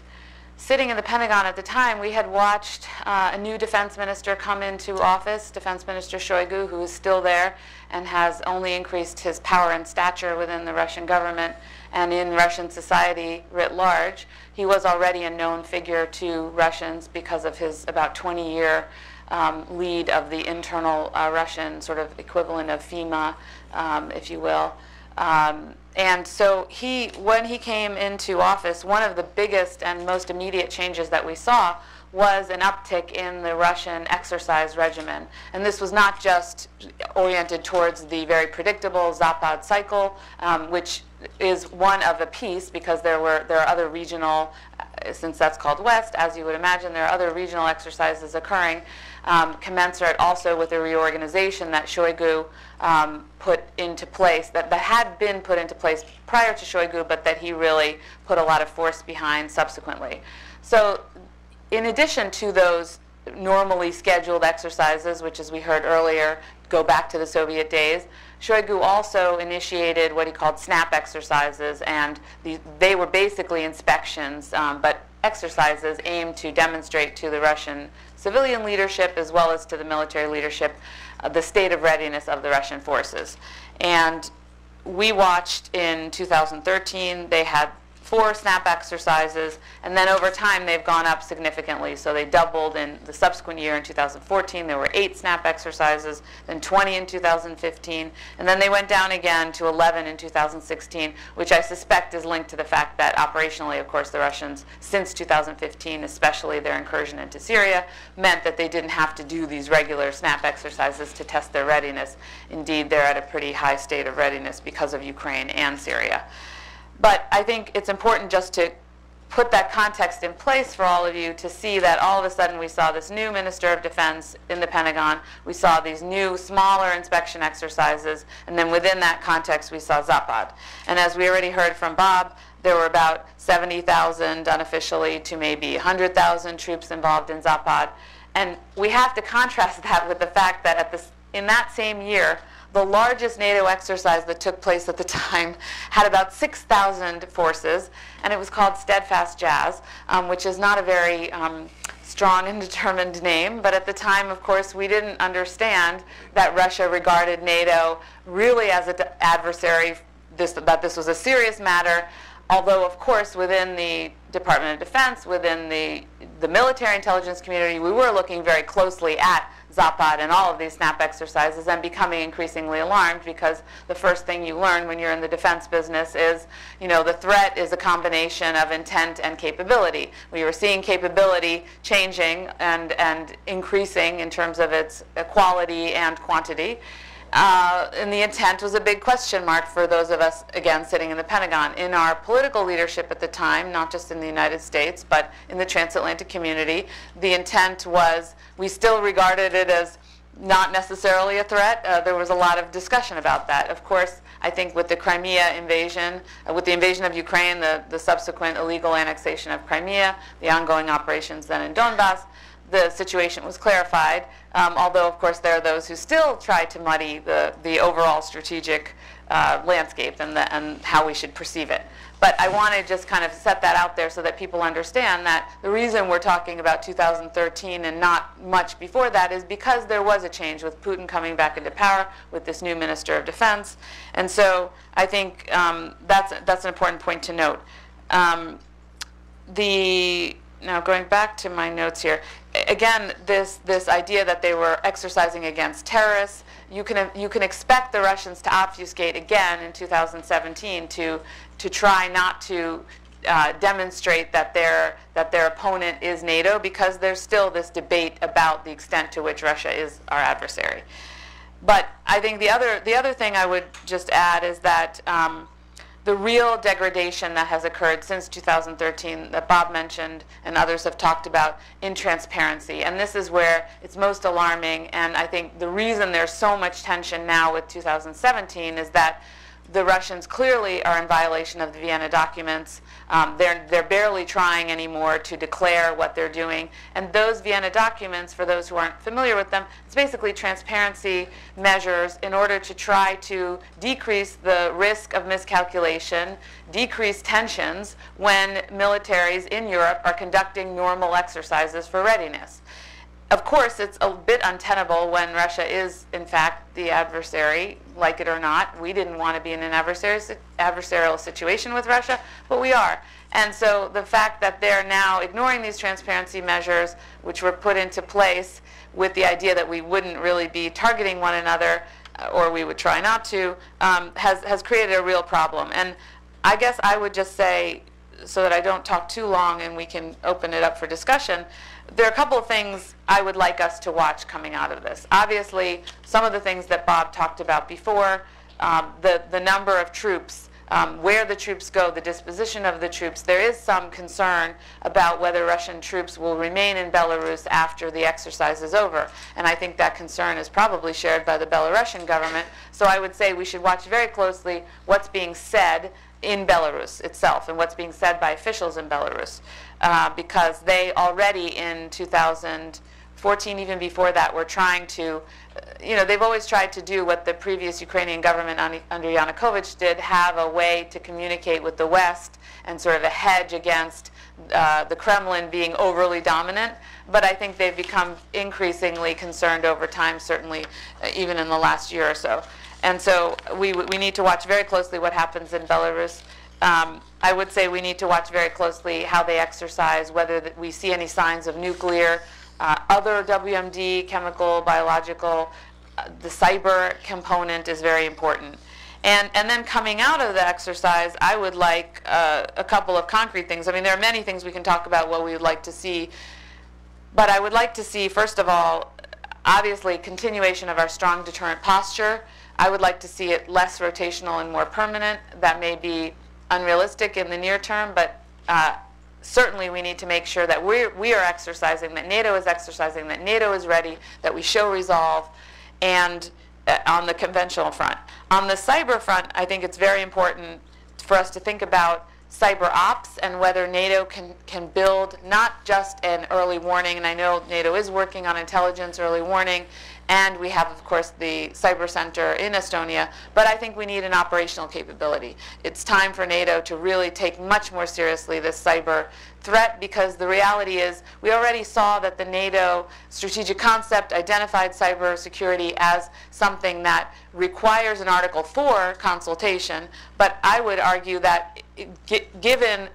sitting in the Pentagon at the time, we had watched a new defense minister come into office, Defense Minister Shoigu, who is still there and has only increased his power and stature within the Russian government and in Russian society writ large. He was already a known figure to Russians because of his about 20-year lead of the internal Russian sort of equivalent of FEMA, if you will. And so when he came into office, one of the biggest and most immediate changes that we saw was an uptick in the Russian exercise regimen. And this was not just oriented towards the very predictable Zapad cycle, which is one of a piece, because there are other regional, since that's called West, as you would imagine, there are other regional exercises occurring, commensurate also with the reorganization that Shoigu put into place, that had been put into place prior to Shoigu, but that he really put a lot of force behind subsequently. So in addition to those normally scheduled exercises, which, as we heard earlier, go back to the Soviet days, Shoigu also initiated what he called snap exercises, and they were basically inspections, but exercises aimed to demonstrate to the Russian civilian leadership as well as to the military leadership the state of readiness of the Russian forces. And we watched in 2013, they had 4 snap exercises, and then over time they've gone up significantly. So they doubled in the subsequent year in 2014. There were 8 snap exercises, then 20 in 2015, and then they went down again to 11 in 2016, which I suspect is linked to the fact that operationally, of course, the Russians, since 2015, especially their incursion into Syria, meant that they didn't have to do these regular snap exercises to test their readiness. Indeed, they're at a pretty high state of readiness because of Ukraine and Syria. But I think it's important just to put that context in place for all of you to see that all of a sudden we saw this new Minister of Defense in the Pentagon, we saw these new smaller inspection exercises, and then within that context we saw Zapad. And as we already heard from Bob, there were about 70,000 unofficially to maybe 100,000 troops involved in Zapad. And we have to contrast that with the fact that in that same year, the largest NATO exercise that took place at the time had about 6,000 forces, and it was called Steadfast Jazz, which is not a very strong and determined name, but at the time, of course, we didn't understand that Russia regarded NATO really as an adversary, that this was a serious matter, although, of course, within the Department of Defense, within the military intelligence community, we were looking very closely at Zapad and all of these SNAP exercises and becoming increasingly alarmed, because the first thing you learn when you're in the defense business is, the threat is a combination of intent and capability. We were seeing capability changing and increasing in terms of its quality and quantity. And the intent was a big question mark for those of us, again, sitting in the Pentagon. In our political leadership at the time, not just in the United States, but in the transatlantic community, the intent was, we still regarded it as not necessarily a threat. There was a lot of discussion about that. Of course, I think with the Crimea invasion, with the invasion of Ukraine, the subsequent illegal annexation of Crimea, the ongoing operations then in Donbass, the situation was clarified, although, of course, there are those who still try to muddy the overall strategic landscape and how we should perceive it. But I want to just kind of set that out there so that people understand that the reason we're talking about 2013 and not much before that is because there was a change with Putin coming back into power with this new Minister of Defense. And so I think that's an important point to note. Now going back to my notes here, again, this idea that they were exercising against terrorists, you can expect the Russians to obfuscate again in 2017 to try not to demonstrate that their opponent is NATO, because there's still this debate about the extent to which Russia is our adversary. But I think the other thing I would just add is that the real degradation that has occurred since 2013 that Bob mentioned and others have talked about in transparency. And this is where it's most alarming, and I think the reason there's so much tension now with 2017 is that the Russians clearly are in violation of the Vienna documents. They're barely trying anymore to declare what they're doing. And those Vienna documents, for those who aren't familiar with them, it's basically transparency measures in order to try to decrease the risk of miscalculation, decrease tensions when militaries in Europe are conducting normal exercises for readiness. Of course, it's a bit untenable when Russia is, in fact, the adversary, like it or not. We didn't want to be in an adversarial situation with Russia, but we are. And so the fact that they're now ignoring these transparency measures, which were put into place with the idea that we wouldn't really be targeting one another, or we would try not to, has created a real problem. And I guess I would just say, so that I don't talk too long and we can open it up for discussion, there are a couple of things I would like us to watch coming out of this. Obviously, some of the things that Bob talked about before, the number of troops, where the troops go, the disposition of the troops. There is some concern about whether Russian troops will remain in Belarus after the exercise is over. And I think that concern is probably shared by the Belarusian government. So I would say we should watch very closely what's being said in Belarus itself and what's being said by officials in Belarus, because they already in 2014, even before that, were trying to, they've always tried to do what the previous Ukrainian government under Yanukovych did, have a way to communicate with the West and sort of a hedge against the Kremlin being overly dominant. But I think they've become increasingly concerned over time, certainly even in the last year or so. And so we need to watch very closely what happens in Belarus. I would say we need to watch very closely how they exercise, whether we see any signs of nuclear, other WMD, chemical, biological. The cyber component is very important. And then coming out of the exercise, I would like a couple of concrete things. I mean, there are many things we can talk about what we would like to see. But I would like to see, first of all, obviously, continuation of our strong deterrent posture. I would like to see it less rotational and more permanent. That may be unrealistic in the near term, but certainly we need to make sure that we are exercising, that NATO is exercising, that NATO is ready, that we show resolve, and on the conventional front. On the cyber front, I think it's very important for us to think about cyber ops and whether NATO can build not just an early warning, and I know NATO is working on intelligence early warning, and we have, of course, the Cyber Center in Estonia, but I think we need an operational capability. It's time for NATO to really take much more seriously this cyber threat, because the reality is we already saw that the NATO strategic concept identified cyber security as something that requires an Article 4 consultation, but I would argue that given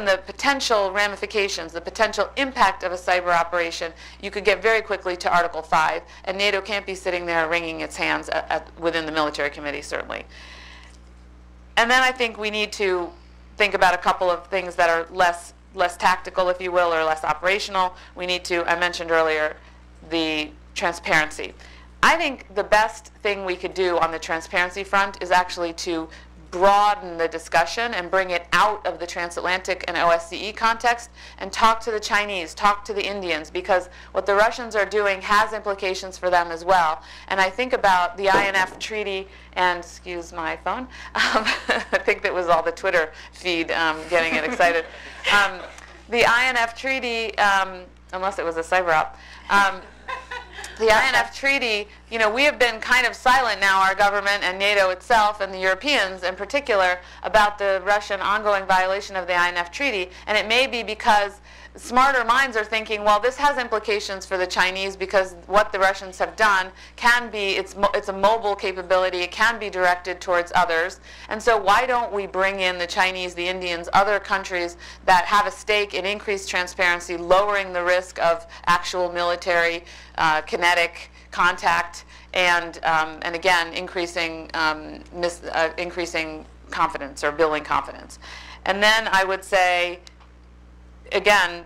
the potential ramifications, the potential impact of a cyber operation, you could get very quickly to Article 5, and NATO can't be sitting there wringing its hands within the military committee, certainly. And then I think we need to think about a couple of things that are less tactical, if you will, or less operational. We need to, I mentioned earlier, the transparency. I think the best thing we could do on the transparency front is actually to broaden the discussion and bring it out of the transatlantic and OSCE context and talk to the Chinese, talk to the Indians, because what the Russians are doing has implications for them as well. And I think about the Inf Treaty and, excuse my phone, I think that was all the Twitter feed getting it excited. The Inf Treaty, unless it was a cyber op, the INF Treaty, you know, we have been kind of silent now, our government and NATO itself and the Europeans in particular, about the Russian ongoing violation of the INF Treaty. And it may be because smarter minds are thinking, well, this has implications for the Chinese because what the Russians have done can be, it's a mobile capability, it can be directed towards others. And so why don't we bring in the Chinese, the Indians, other countries that have a stake in increased transparency, lowering the risk of actual military kinetic contact, and again, increasing confidence or building confidence. And then I would say, again,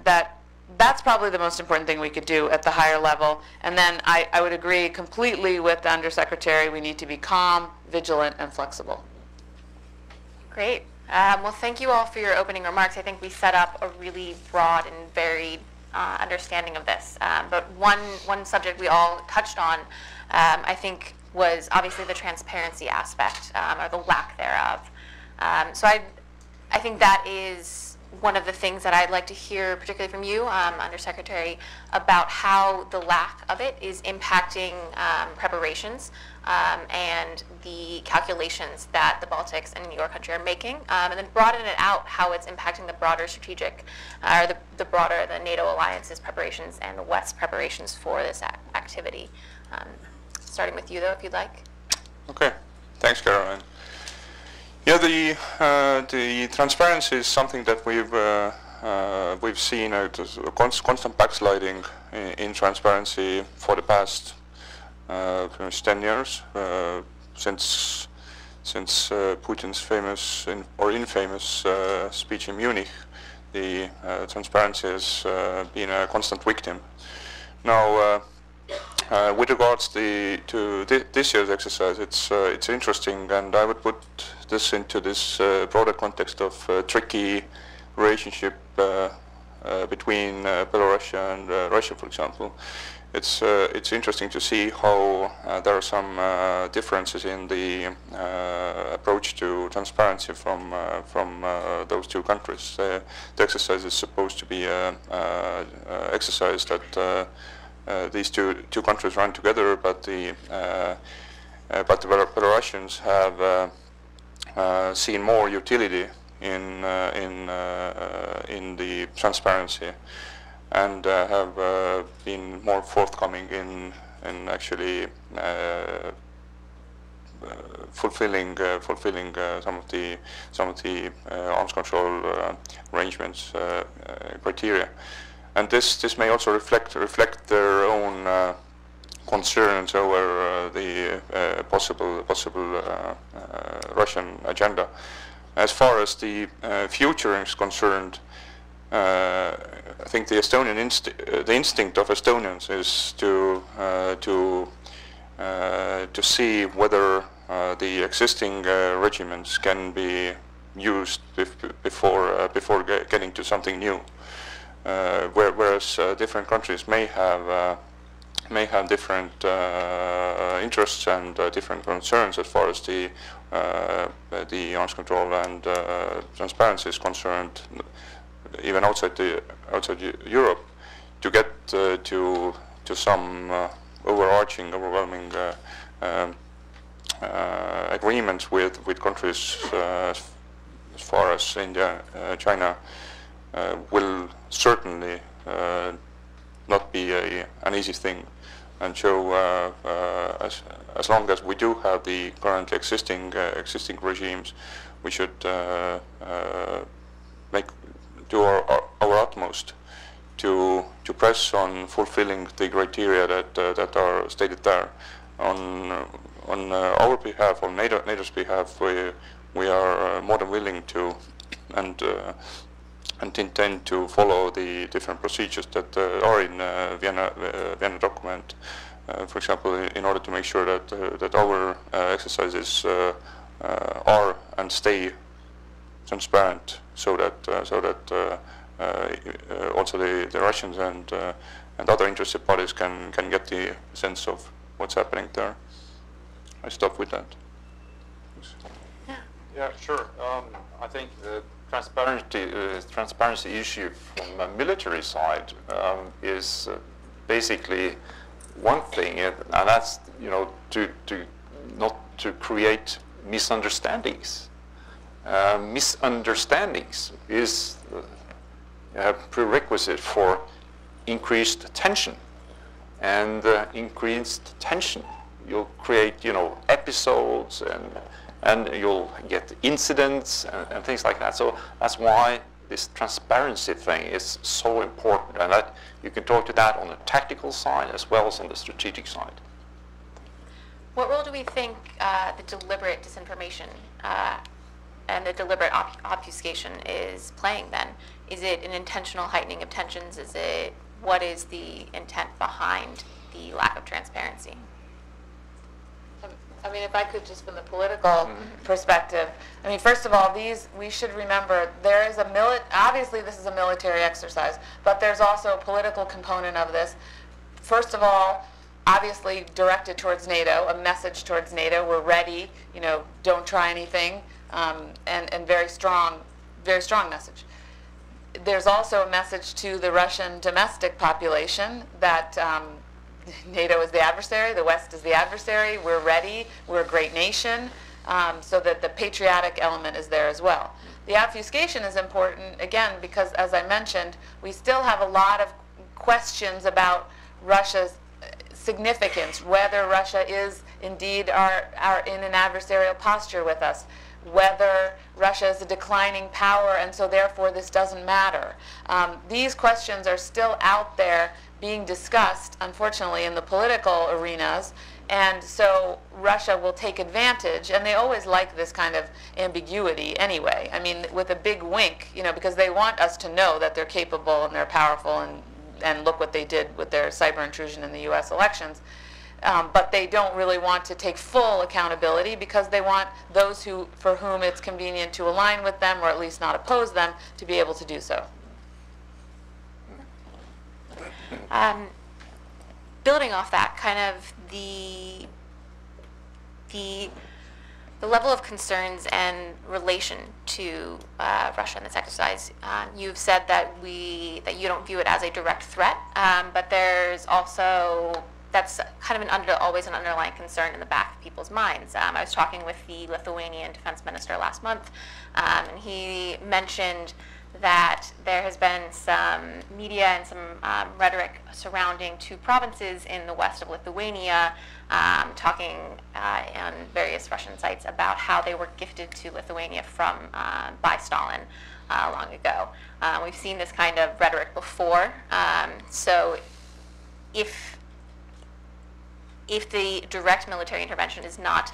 that's probably the most important thing we could do at the higher level. And then I would agree completely with the Undersecretary. We need to be calm, vigilant, and flexible. Great. Well, thank you all for your opening remarks. I think we set up a really broad and varied understanding of this. But one subject we all touched on, I think, was obviously the transparency aspect, or the lack thereof. So I think that is one of the things that I'd like to hear, particularly from you, Undersecretary, about how the lack of it is impacting preparations and the calculations that the Baltics and your country are making, and then broaden it out how it's impacting the broader strategic, or the NATO alliance's preparations and the West's preparations for this activity. Starting with you, though, if you'd like. Okay, thanks, Caroline. Yeah, the transparency is something that we've seen a constant backsliding in transparency for the past 10 years since Putin's famous or infamous speech in Munich. The transparency has been a constant victim. Now, with regards to this year's exercise, it's interesting, and I would put this into this broader context of tricky relationship between Belarus and Russia, for example. It's interesting to see how there are some differences in the approach to transparency from those two countries. The exercise is supposed to be an exercise that these two countries run together, but the Belarusians have seen more utility in the transparency, and have been more forthcoming in actually fulfilling some of the arms control arrangements criteria. And this may also reflect their own concerns over the possible Russian agenda. As far as the future is concerned, I think the Estonian the instinct of Estonians is to see whether the existing regiments can be used before getting to something new. Whereas different countries may have may have different interests and different concerns as far as the arms control and transparency is concerned, even outside Europe, to get to some overwhelming agreements with countries as far as India, China, will certainly not be an easy thing. And so, as long as we do have the currently existing regimes, we should do our utmost to press on fulfilling the criteria that are stated there. On our behalf, on NATO's behalf, we are more than willing to and intend to follow the different procedures that are in Vienna document. For example, in order to make sure that our exercises are and stay transparent, so that also the Russians and other interested parties can get the sense of what's happening there. I stop with that. Yeah, sure. I think the transparency issue from a military side is basically one thing, and that's to not to create misunderstandings. Misunderstandings is a prerequisite for increased tension, and increased tension you'll create episodes and you'll get incidents and things like that. So that's why this transparency thing is so important, and that you can talk to that on the tactical side as well as on the strategic side. What role do we think the deliberate disinformation and the deliberate obfuscation is playing then? Is it an intentional heightening of tensions? What is the intent behind the lack of transparency? I mean, if I could just from the political perspective, I mean, first of all, we should remember there is obviously this is a military exercise, but there's also a political component of this. First of all, obviously directed towards NATO, a message towards NATO, we're ready, don't try anything, and very strong message. There's also a message to the Russian domestic population that NATO is the adversary, the West is the adversary, we're ready, we're a great nation, so that the patriotic element is there as well. The obfuscation is important, again, because as I mentioned, we still have a lot of questions about Russia's significance, whether Russia is indeed are in an adversarial posture with us, whether Russia is a declining power and so therefore this doesn't matter. These questions are still out there being discussed, unfortunately, in the political arenas, and so Russia will take advantage, and they always like this kind of ambiguity anyway. I mean, with a big wink, because they want us to know that they're capable and they're powerful, and look what they did with their cyber intrusion in the U.S. elections. But they don't really want to take full accountability because they want those for whom it's convenient to align with them, or at least not oppose them, to be able to do so. Building off that, kind of the level of concerns and relation to Russia in this exercise. You've said that you don't view it as a direct threat, but there's also that's kind of always an underlying concern in the back of people's minds. I was talking with the Lithuanian defense minister last month, and he mentioned that there has been some media and some rhetoric surrounding two provinces in the west of Lithuania, talking on various Russian sites about how they were gifted to Lithuania by Stalin long ago. We've seen this kind of rhetoric before. So if the direct military intervention is not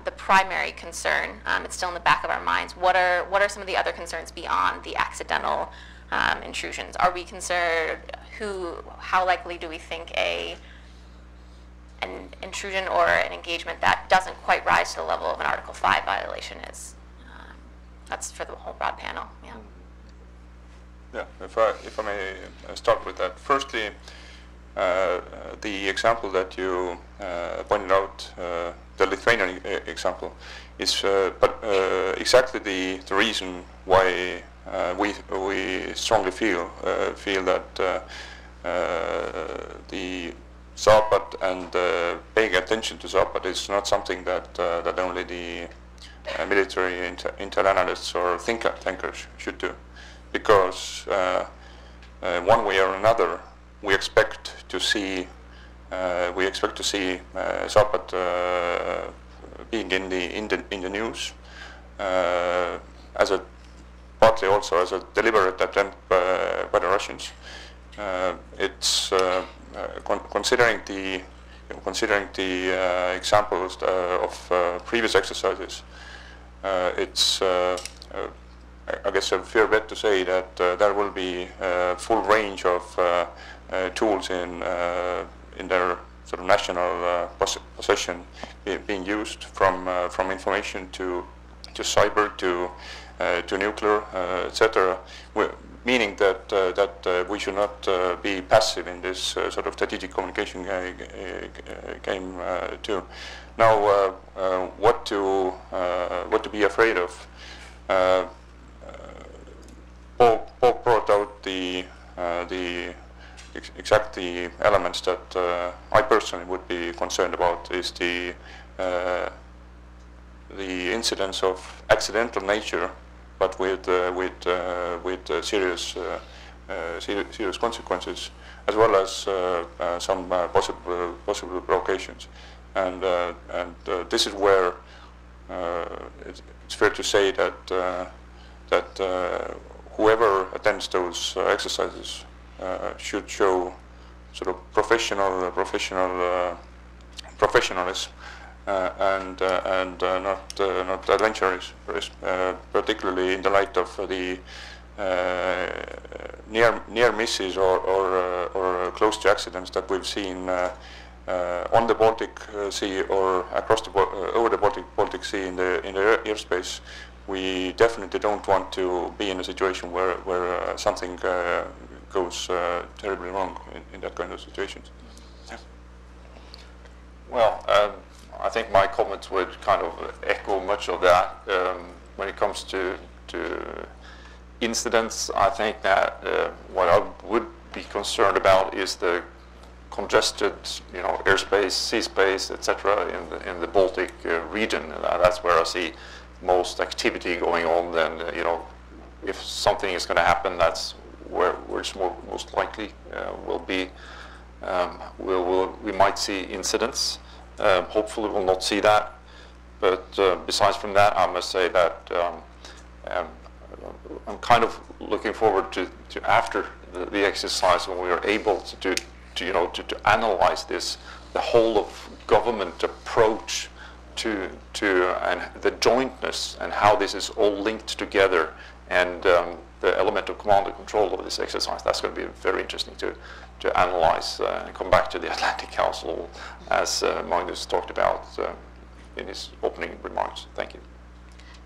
the primary concern, it's still in the back of our minds. What are some of the other concerns beyond the accidental intrusions? Are we concerned? How likely do we think an intrusion or an engagement that doesn't quite rise to the level of an Article 5 violation is? That's for the whole broad panel. Yeah. Yeah. If I may start with that. Firstly, the example that you pointed out, the Lithuanian example, is exactly the reason why we strongly feel that the Zapad and paying attention to Zapad is not something that only the military intel analysts or thinkers should do, because one way or another we expect to see Zapad being in the news as a partly also as a deliberate attempt by the Russians. It's considering the examples of previous exercises. It's I guess a fair bet to say that there will be a full range of tools in their sort of national possession being used, from information to cyber to nuclear, etc. Meaning that we should not be passive in this sort of strategic communication game too. Now, what to be afraid of? Paul brought out the exactly elements that I personally would be concerned about. Is the incidents of accidental nature, but with serious consequences, as well as some possible provocations, and this is where it's fair to say that whoever attends those exercises should show sort of professionalism and not adventurism, particularly in the light of the near misses or close to accidents that we've seen on the Baltic Sea or across over the Baltic Sea in the airspace. We definitely don't want to be in a situation where something goes terribly wrong in that kind of situations. Yeah. Well, I think my comments would kind of echo much of that. When it comes to incidents, I think that what I would be concerned about is the congested, airspace, sea space, etc. in the Baltic region. That's where I see most activity going on. Then, if something is going to happen, that's where it's most likely will be. We might see incidents. Hopefully, we'll not see that. But besides from that, I must say that I'm kind of looking forward to after the exercise, when we are able to analyze this, the whole of government approach to and the jointness and how this is all linked together, and the element of command and control of this exercise. That's going to be very interesting to analyze and come back to the Atlantic Council, as Magnus talked about in his opening remarks. Thank you.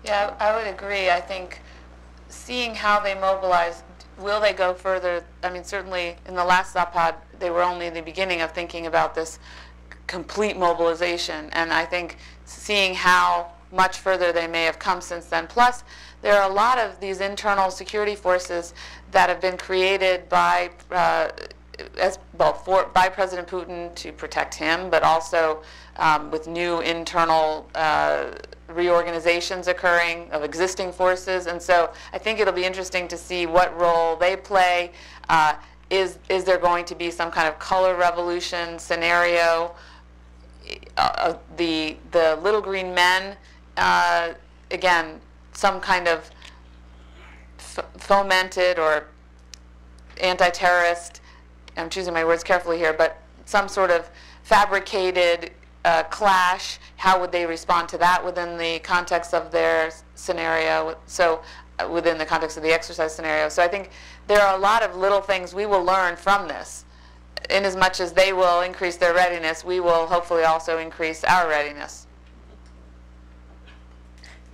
Yeah, I would agree. I think seeing how they mobilize, will they go further? I mean, certainly in the last Zapad, they were only in the beginning of thinking about this complete mobilization, and I think seeing how much further they may have come since then. Plus, there are a lot of these internal security forces that have been created by by President Putin to protect him, but also with new internal reorganizations occurring of existing forces. And so I think it'll be interesting to see what role they play. Is there going to be some kind of color revolution scenario? The little green men, again, some kind of fomented or anti-terrorist, I'm choosing my words carefully here, but some sort of fabricated clash. How would they respond to that within the context of their scenario? So within the context of the exercise scenario. So I think there are a lot of little things we will learn from this. In as much as they will increase their readiness, we will hopefully also increase our readiness.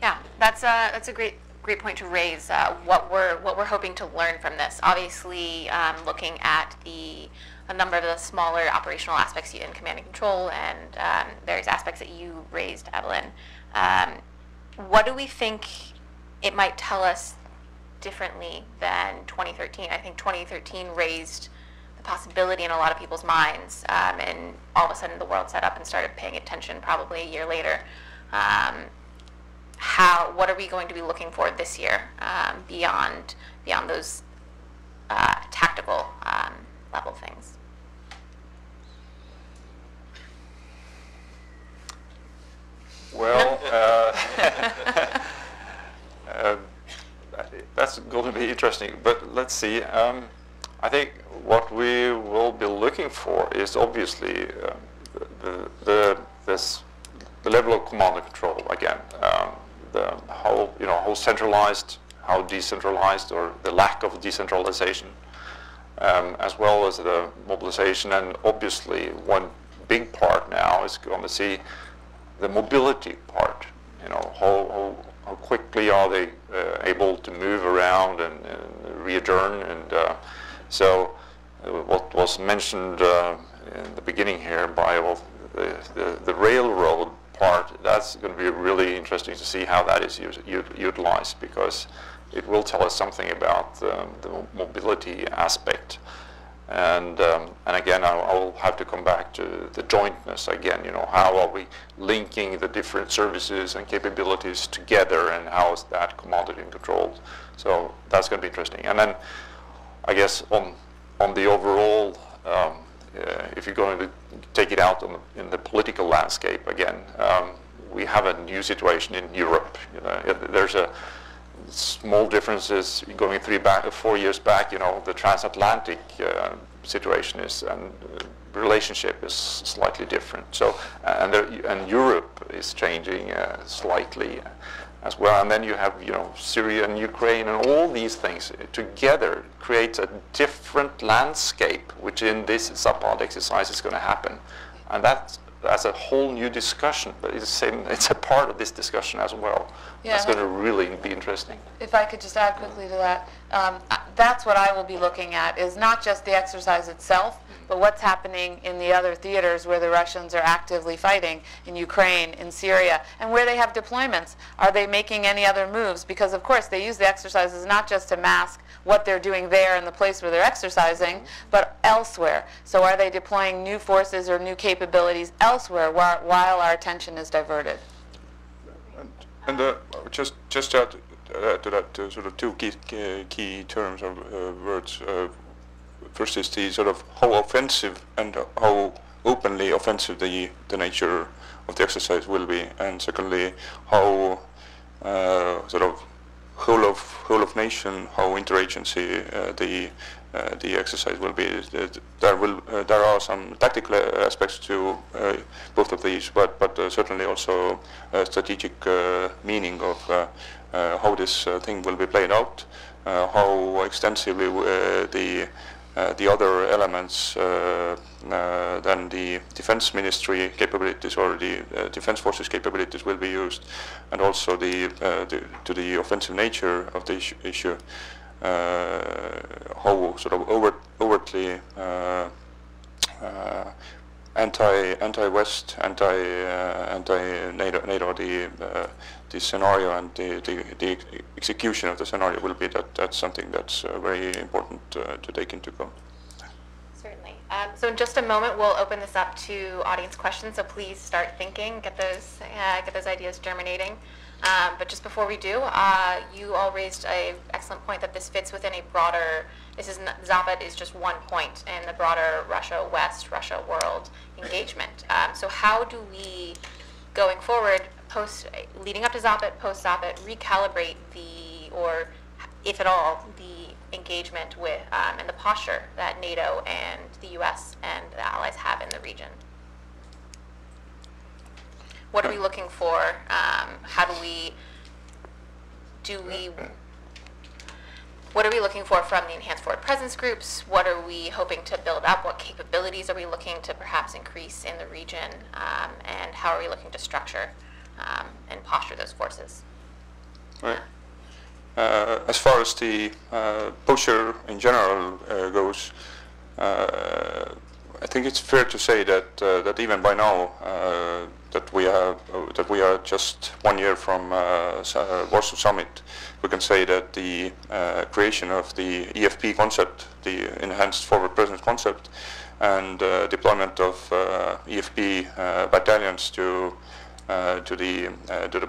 Yeah, that's a great great point to raise. What we're hoping to learn from this. Obviously, looking at a number of the smaller operational aspects in command and control, and various aspects that you raised, Evelyn. What do we think it might tell us differently than 2013? I think 2013 raised the possibility in a lot of people's minds, and all of a sudden the world sat up and started paying attention probably a year later. What are we going to be looking for this year beyond those tactical level things? Well, that's going to be interesting, but let's see. I think what we will be looking for is obviously the level of command and control again. How centralized, how decentralized, or the lack of decentralization, as well as the mobilization. And obviously, one big part now is going to see the mobility part. How quickly are they able to move around and readjourn, and so what was mentioned in the beginning here by the railroad part, that's going to be really interesting to see how that is utilized, because it will tell us something about the mobility aspect. And again, I'll have to come back to the jointness again. How are we linking the different services and capabilities together, and how is that commanded and controlled? So that's going to be interesting. And then, I guess on the overall, if you're going to take it out in the political landscape again, we have a new situation in Europe. There's a small differences going 4 years back. The transatlantic situation and relationship is slightly different. So and Europe is changing slightly as well. And then you have Syria and Ukraine, and all these things together create a different landscape, which in this Zapad exercise is going to happen. And that's a whole new discussion, but it's a part of this discussion as well. Yeah, that's going to really be interesting. If I could just add quickly to that, that's what I will be looking at, is not just the exercise itself, but what's happening in the other theaters where the Russians are actively fighting, in Ukraine, in Syria, and where they have deployments. Are they making any other moves? Because, of course, they use the exercises not just to mask what they're doing there in the place where they're exercising, but elsewhere. So are they deploying new forces or new capabilities elsewhere while our attention is diverted? And just add to that sort of two key terms or words. First is the sort of how offensive and how openly offensive the nature of the exercise will be, and secondly, how sort of whole of nation, how interagency the exercise will be. There are some tactical aspects to both of these, but certainly also strategic meaning of how this thing will be played out, how extensively the other elements than the defense ministry capabilities or the defense forces capabilities will be used, and also to the offensive nature of the issue, how sort of overtly anti-West, anti-NATO, the scenario and the execution of the scenario will be that's something that's very important to take into account. Certainly. So in just a moment, we'll open this up to audience questions. So please start thinking, get those ideas germinating. But just before we do, you all raised an excellent point that this fits within a broader. Zapad is just one point in the broader Russia West, Russia world engagement. So how do we, going forward, leading up to Zapad, post Zapad, recalibrate or if at all, the engagement with and the posture that NATO and the U.S. and the allies have in the region? What are we looking for? What are we looking for from the enhanced forward presence groups? What are we hoping to build up? What capabilities are we looking to perhaps increase in the region? And how are we looking to structure and posture those forces? Right. As far as the posture in general goes, I think it's fair to say that that even by now that we are just 1 year from Warsaw Summit, we can say that the creation of the EFP concept, the Enhanced Forward Presence concept, and deployment of EFP battalions to the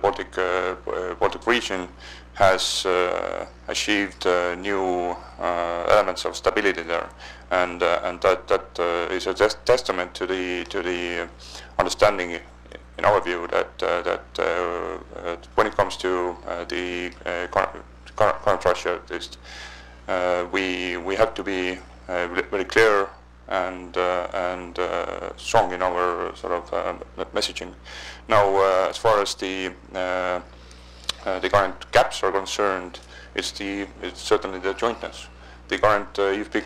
Baltic region has achieved new elements of stability there, and that is a testament to the understanding, in our view, that when it comes to the current Russia, at least, we have to be very clear and strong in our sort of messaging. Now, as far as the current gaps are concerned, it's certainly the jointness. The current EFP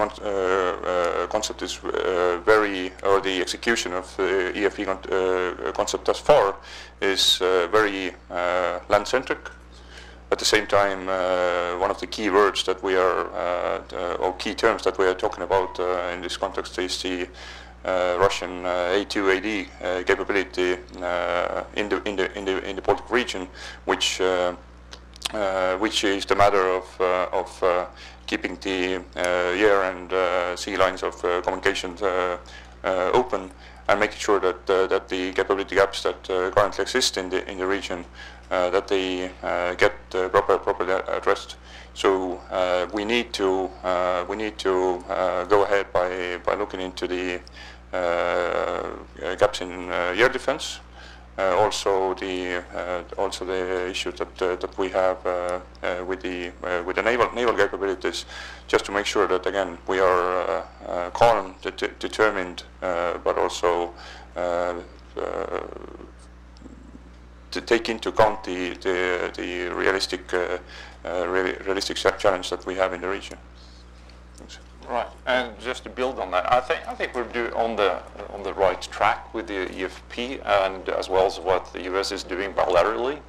concept is or the execution of the EFP concept thus far is very land-centric. At the same time, one of the key words that we are, or key terms that we are talking about in this context is the Russian A2AD capability in the Baltic region, which is the matter of keeping the air and sea lines of communications open, and making sure that the capability gaps that currently exist in the region that they get properly addressed. So we need to go ahead by looking into the gaps in air defense. Also the issues that we have with the naval capabilities, just to make sure that again we are calm, determined, but also to take into account the realistic challenge that we have in the region. Thanks. Right, and just to build on that, I think we're on the right track with the EFP, and as well as what the US is doing bilaterally.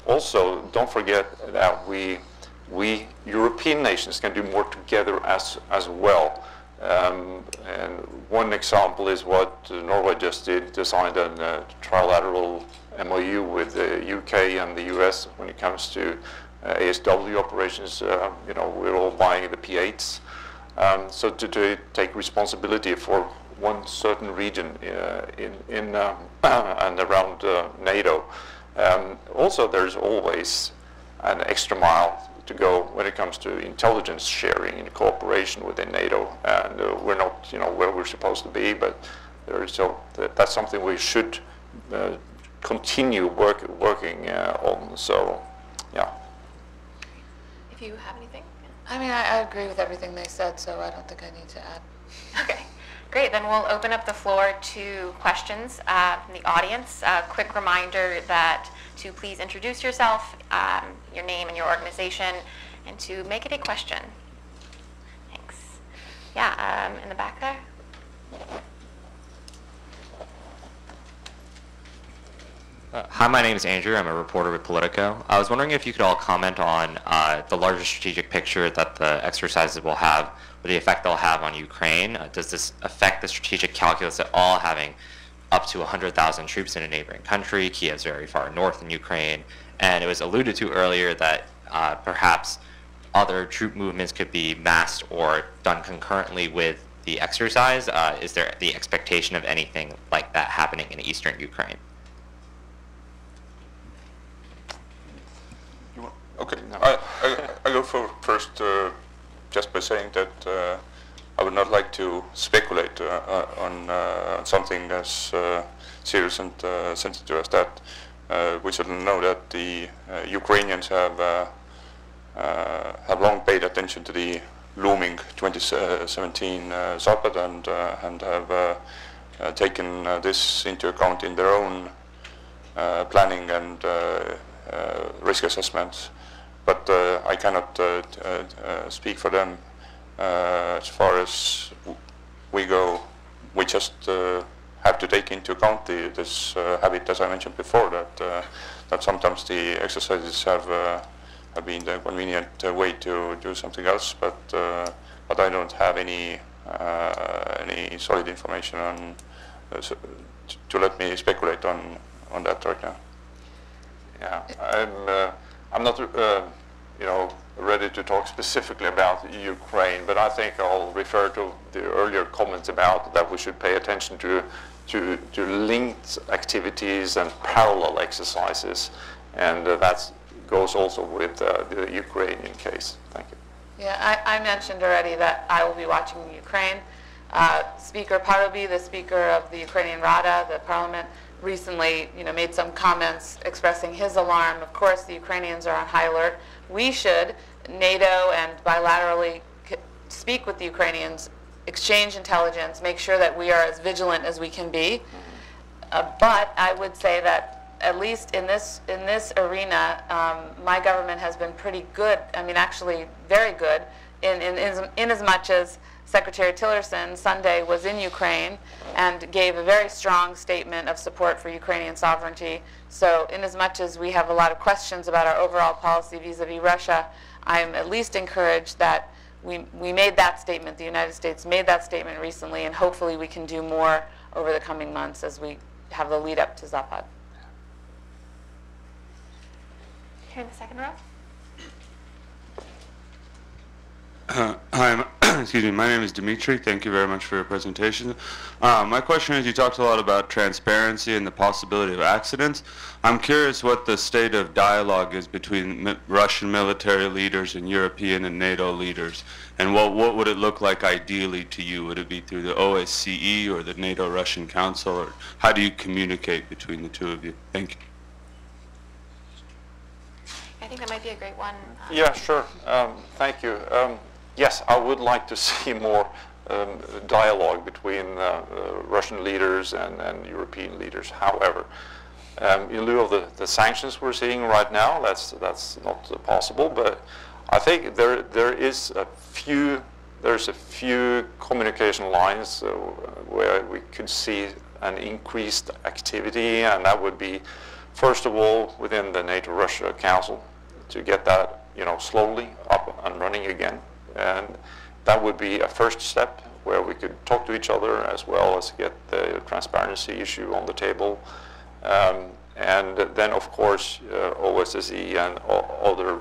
Also, don't forget that we European nations can do more together as well. And one example is what Norway just did, signed a trilateral MOU with the UK and the US when it comes to ASW operations. We're all buying the P8s. So to take responsibility for one certain region in and around NATO. Also, there's always an extra mile to go when it comes to intelligence sharing and cooperation within NATO, and we're not, where we're supposed to be, but that's something we should continue working on. So, yeah. If you have anything. I mean, I agree with everything they said, so I don't think I need to add. Okay, great. Then we'll open up the floor to questions from the audience. A quick reminder that to please introduce yourself, your name and your organization, and to make it a question. Thanks. Yeah, in the back there. Hi, my name is Andrew. I'm a reporter with Politico. I was wondering if you could all comment on the larger strategic picture that the exercises will have, or the effect they'll have on Ukraine. Does this affect the strategic calculus at all, having up to 100,000 troops in a neighboring country? Kiev's very far north in Ukraine. And it was alluded to earlier that perhaps other troop movements could be massed or done concurrently with the exercise. Is there the expectation of anything like that happening in eastern Ukraine? Okay, I go for first just by saying that I would not like to speculate on something as serious and sensitive as that. We certainly know that the Ukrainians have long paid attention to the looming 2017 Zapad and have taken this into account in their own planning and risk assessments. But I cannot speak for them. As far as we go, we just have to take into account this habit, as I mentioned before, that sometimes the exercises have have been the convenient way to do something else, but I don't have any solid information on to let me speculate on that right now. Yeah, I'm not ready to talk specifically about Ukraine, but I think I'll refer to the earlier comments about that we should pay attention to linked activities and parallel exercises, and that goes also with the Ukrainian case. Thank you. Yeah, I mentioned already that I will be watching Ukraine. Speaker Parobi, the Speaker of the Ukrainian Rada, the parliament, recently made some comments expressing his alarm. Of course, the Ukrainians are on high alert. We should, NATO and bilaterally, speak with the Ukrainians, exchange intelligence, make sure that we are as vigilant as we can be. But I would say that at least in this arena, my government has been pretty good. I mean, actually very good in as much as Secretary Tillerson Sunday was in Ukraine and gave a very strong statement of support for Ukrainian sovereignty. So in as much as we have a lot of questions about our overall policy vis-a-vis Russia, I'm at least encouraged that we made that statement, the United States made that statement recently, and hopefully we can do more over the coming months as we have the lead up to Zapad. Here in the second row. Hi, excuse me. My name is Dimitri. Thank you very much for your presentation. My question is, you talked a lot about transparency and the possibility of accidents. I'm curious what the state of dialogue is between Russian military leaders and European and NATO leaders, and what would it look like ideally to you? Would it be through the OSCE or the NATO-Russian Council, or how do you communicate between the two of you? Thank you. I think that might be a great one. Yeah, sure. Thank you. Yes, I would like to see more dialogue between Russian leaders and European leaders. However, in lieu of the sanctions we're seeing right now, that's not possible. But I think there's a few communication lines where we could see an increased activity, and that would be, first of all, within the NATO-Russia Council, to get that slowly up and running again. And that would be a first step where we could talk to each other as well as get the transparency issue on the table. And then, of course, OSCE and other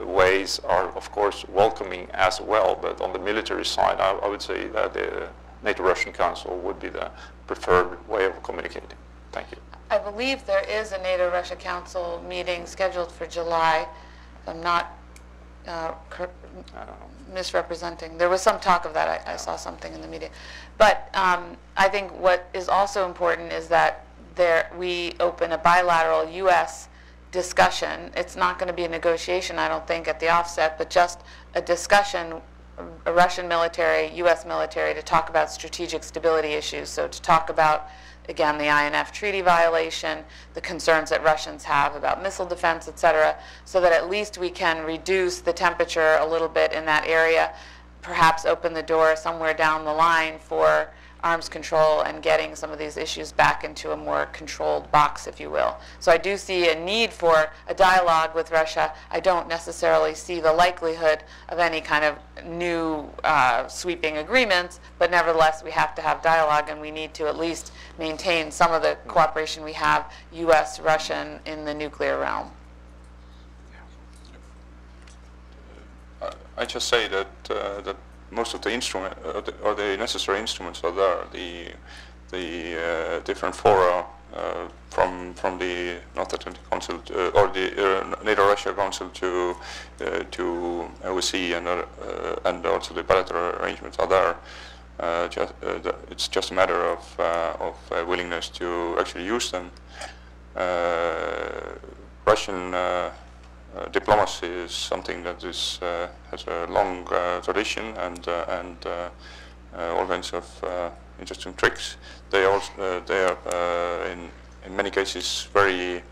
ways are, of course, welcoming as well. But on the military side, I would say that the NATO-Russian Council would be the preferred way of communicating. Thank you. I believe there is a NATO-Russia Council meeting scheduled for July. If I'm not misrepresenting. There was some talk of that. I saw something in the media. But I think what is also important is that we open a bilateral U.S. discussion. It's not going to be a negotiation, I don't think, at the offset, but just a discussion, a Russian military, U.S. military, to talk about strategic stability issues. So to talk about, again, the Inf Treaty violation, the concerns that Russians have about missile defense, etc., so that at least we can reduce the temperature a little bit in that area, perhaps open the door somewhere down the line for arms control and getting some of these issues back into a more controlled box, if you will. So I do see a need for a dialogue with Russia. I don't necessarily see the likelihood of any kind of new sweeping agreements, but nevertheless we have to have dialogue, and we need to at least maintain some of the cooperation we have, U.S., Russian, in the nuclear realm. I just say that that most of the instrument or the necessary instruments are there. The different fora from the North Atlantic Council or the NATO-Russia Council to OSCE and also the bilateral arrangements are there. It's just a matter of willingness to actually use them. Russian diplomacy is something that has a long tradition and all kinds of interesting tricks. They are in many cases very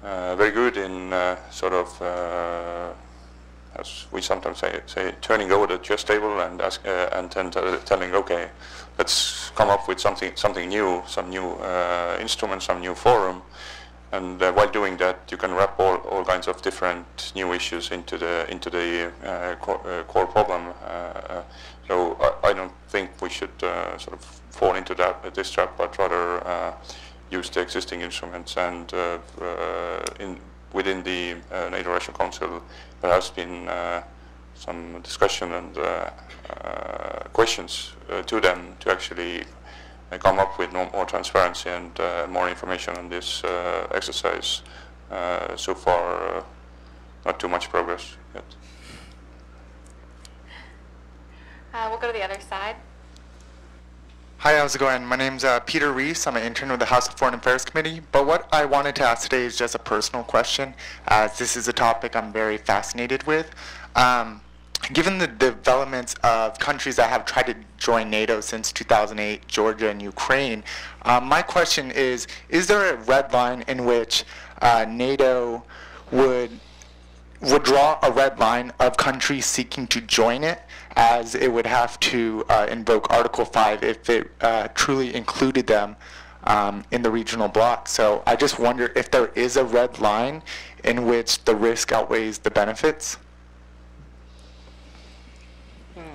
good in sort of as we sometimes say turning over the chess table and then telling, okay, let's come up with something new, some new instrument, some new forum. And while doing that, you can wrap all kinds of different new issues into the core problem. So I don't think we should sort of fall into this trap, but rather use the existing instruments. And within the NATO-Russia Council, there has been some discussion and questions to them to actually come up with more transparency and more information on this exercise. So far, not too much progress yet. We'll go to the other side. Hi, how's it going? My name's Peter Reese. I'm an intern with the House of Foreign Affairs Committee. But what I wanted to ask today is just a personal question, as this is a topic I'm very fascinated with. Given the developments of countries that have tried to join NATO since 2008, Georgia and Ukraine, my question is there a red line in which NATO would draw a red line of countries seeking to join it, as it would have to invoke Article 5 if it truly included them in the regional bloc? So I just wonder if there is a red line in which the risk outweighs the benefits.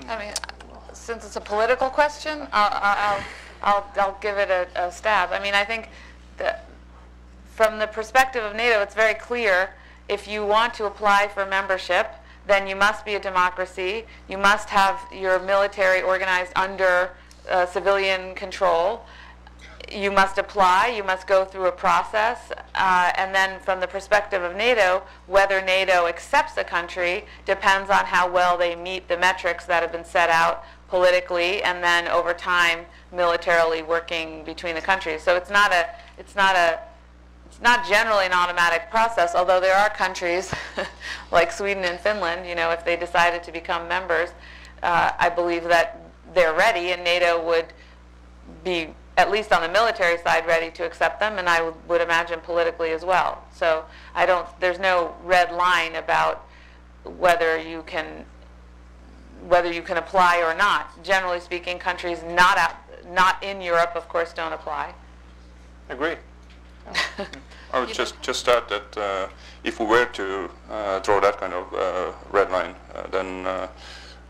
I mean, since it's a political question, I'll give it a stab. I mean, I think that from the perspective of NATO, it's very clear if you want to apply for membership, then you must be a democracy. You must have your military organized under civilian control. You must apply. You must go through a process. And then from the perspective of NATO, whether NATO accepts a country depends on how well they meet the metrics that have been set out politically and then over time militarily working between the countries. So it's not generally an automatic process, although there are countries like Sweden and Finland, you know, if they decided to become members, I believe that they're ready, and NATO would be, at least on the military side, ready to accept them, and I would imagine politically as well. So there's no red line about whether you can apply or not. Generally speaking, countries not in Europe, of course, don't apply. Agree. I would just add that if we were to draw that kind of red line, then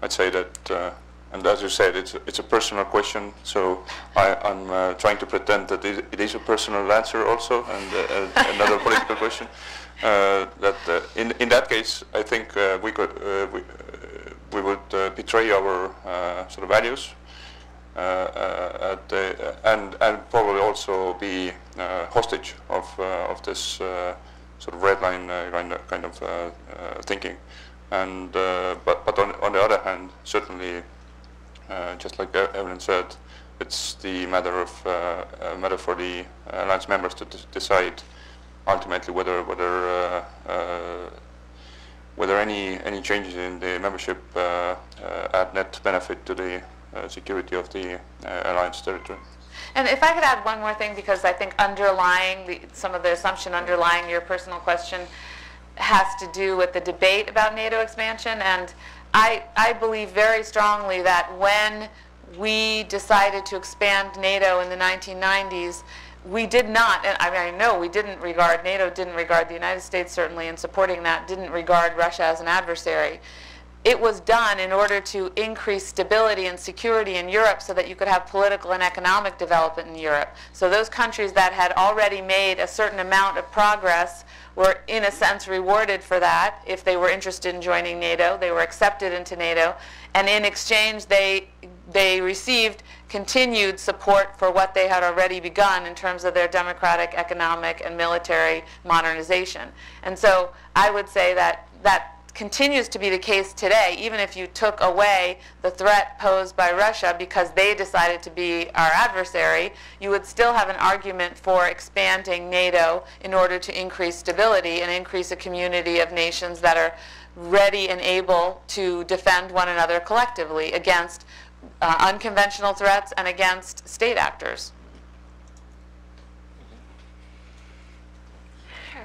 I'd say that, and as you said, it's a personal question. So I'm trying to pretend that it is a personal answer also, and another political question. That in that case, I think we would betray our sort of values. And probably also be hostage of this sort of red line kind of thinking. And but on the other hand, certainly, just like Evelyn said, it's the matter for the alliance members to decide ultimately whether any changes in the membership add net benefit to the security of the alliance territory. And if I could add one more thing, because I think some of the assumption underlying your personal question has to do with the debate about NATO expansion. And I believe very strongly that when we decided to expand NATO in the 1990s, we did not, and I know NATO didn't regard the United States certainly in supporting that, didn't regard Russia as an adversary. It was done in order to increase stability and security in Europe so that you could have political and economic development in Europe. So those countries that had already made a certain amount of progress were in a sense rewarded for that. If they were interested in joining NATO, they were accepted into NATO, and in exchange they received continued support for what they had already begun in terms of their democratic, economic, and military modernization. And so I would say that continues to be the case today, even if you took away the threat posed by Russia because they decided to be our adversary, you would still have an argument for expanding NATO in order to increase stability and increase a community of nations that are ready and able to defend one another collectively against unconventional threats and against state actors. Sure.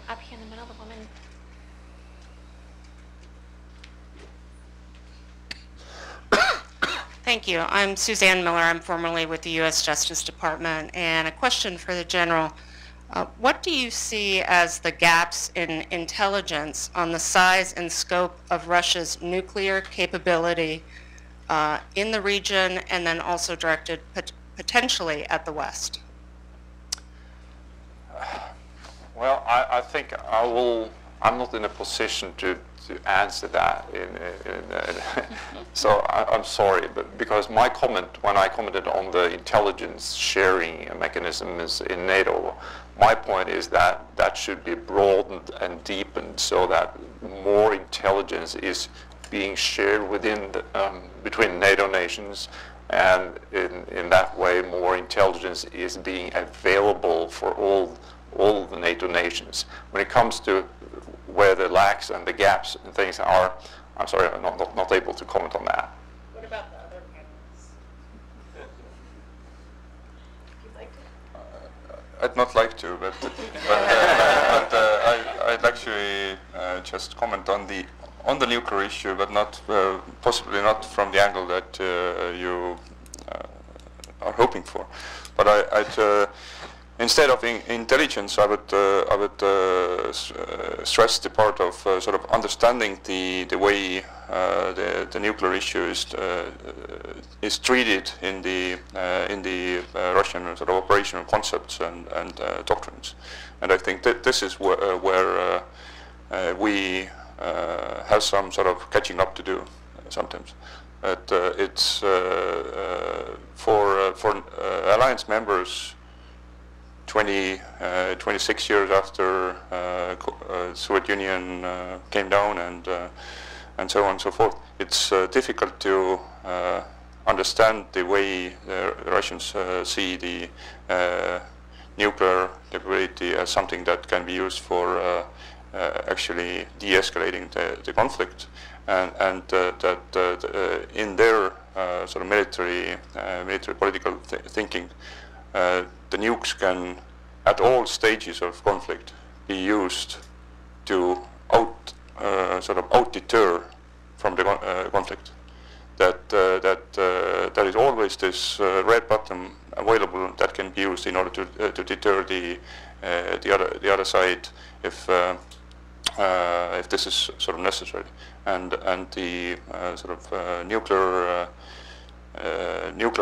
Up here in the middle, the woman. Thank you. I'm Suzanne Miller. I'm formerly with the U.S. Justice Department. And a question for the General. What do you see as the gaps in intelligence on the size and scope of Russia's nuclear capability in the region, and then also directed potentially at the West? Well, I think I'm not in a position to answer that. So I'm sorry, but because my comment, when I commented on the intelligence sharing mechanisms in NATO, my point is that that should be broadened and deepened so that more intelligence is being shared within between NATO nations, and in that way more intelligence is being available for all the NATO nations. When it comes to where the lacks and the gaps and things are, I'm sorry, I'm not able to comment on that. What about the other panelists? You'd like to? I'd not like to, but I'd actually just comment on the nuclear issue, but not possibly not from the angle that you are hoping for. But I'd instead of intelligence, I would stress the part of sort of understanding the way the nuclear issue is treated in the Russian sort of operational concepts and doctrines. And I think that this is where we have some sort of catching up to do sometimes. But it's for alliance members. 26 years after Soviet Union came down and so on and so forth, it's difficult to understand the way the Russians see the nuclear capability as something that can be used for actually de-escalating the conflict, and that in their sort of military political thinking, the nukes can, at all stages of conflict, be used to sort of out-deter from the conflict. That is always this red button available that can be used in order to deter the other side if this is sort of necessary. And the sort of nuclear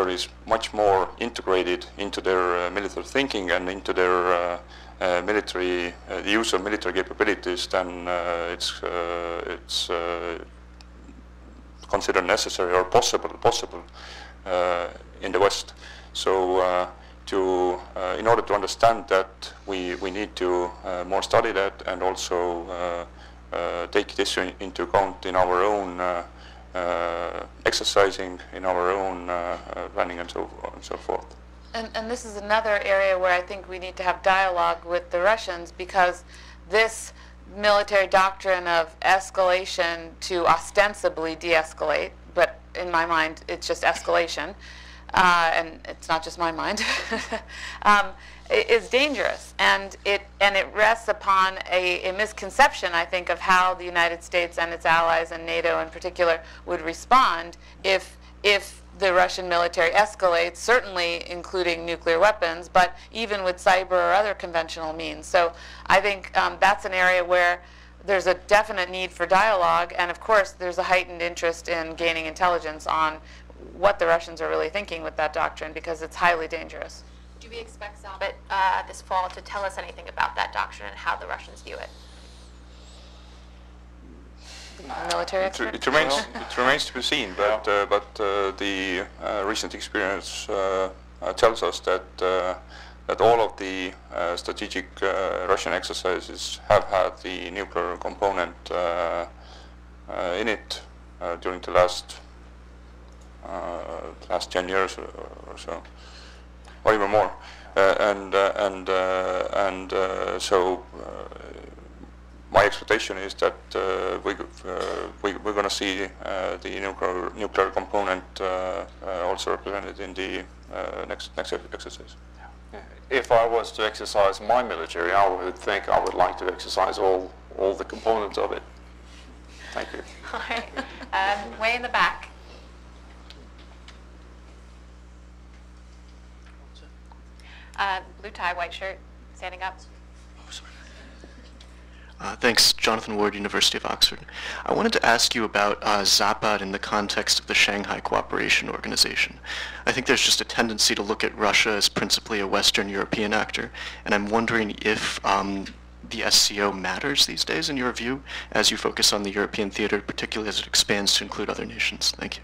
is much more integrated into their military thinking and into their military use of military capabilities than it's considered necessary or possible in the West. So in order to understand that, we need to more study that and also take this into account in our own exercising, in our own planning and so on and so forth. And this is another area where I think we need to have dialogue with the Russians, because this military doctrine of escalation to ostensibly de-escalate, but in my mind it's just escalation, and it's not just my mind, is dangerous, and it rests upon a misconception, I think, of how the United States and its allies and NATO in particular would respond if the Russian military escalates, certainly including nuclear weapons, but even with cyber or other conventional means. So I think that's an area where there's a definite need for dialogue, and of course there's a heightened interest in gaining intelligence on what the Russians are really thinking with that doctrine, because it's highly dangerous. Do we expect Zapad this fall to tell us anything about that doctrine and how the Russians view it? Military expert? It remains to be seen, but the recent experience tells us that all of the strategic Russian exercises have had the nuclear component in it during the last 10 years or so, or even more, so my expectation is that we're going to see the nuclear component also represented in the next exercise. If I was to exercise my military, I would think I would like to exercise all the components of it. Thank you. All right. Way in the back. Blue tie, white shirt, standing up. Thanks, Jonathan Ward, University of Oxford. I wanted to ask you about Zapad in the context of the Shanghai Cooperation Organization. I think there's just a tendency to look at Russia as principally a Western European actor, and I'm wondering if the SCO matters these days in your view, as you focus on the European theater, particularly as it expands to include other nations. Thank you.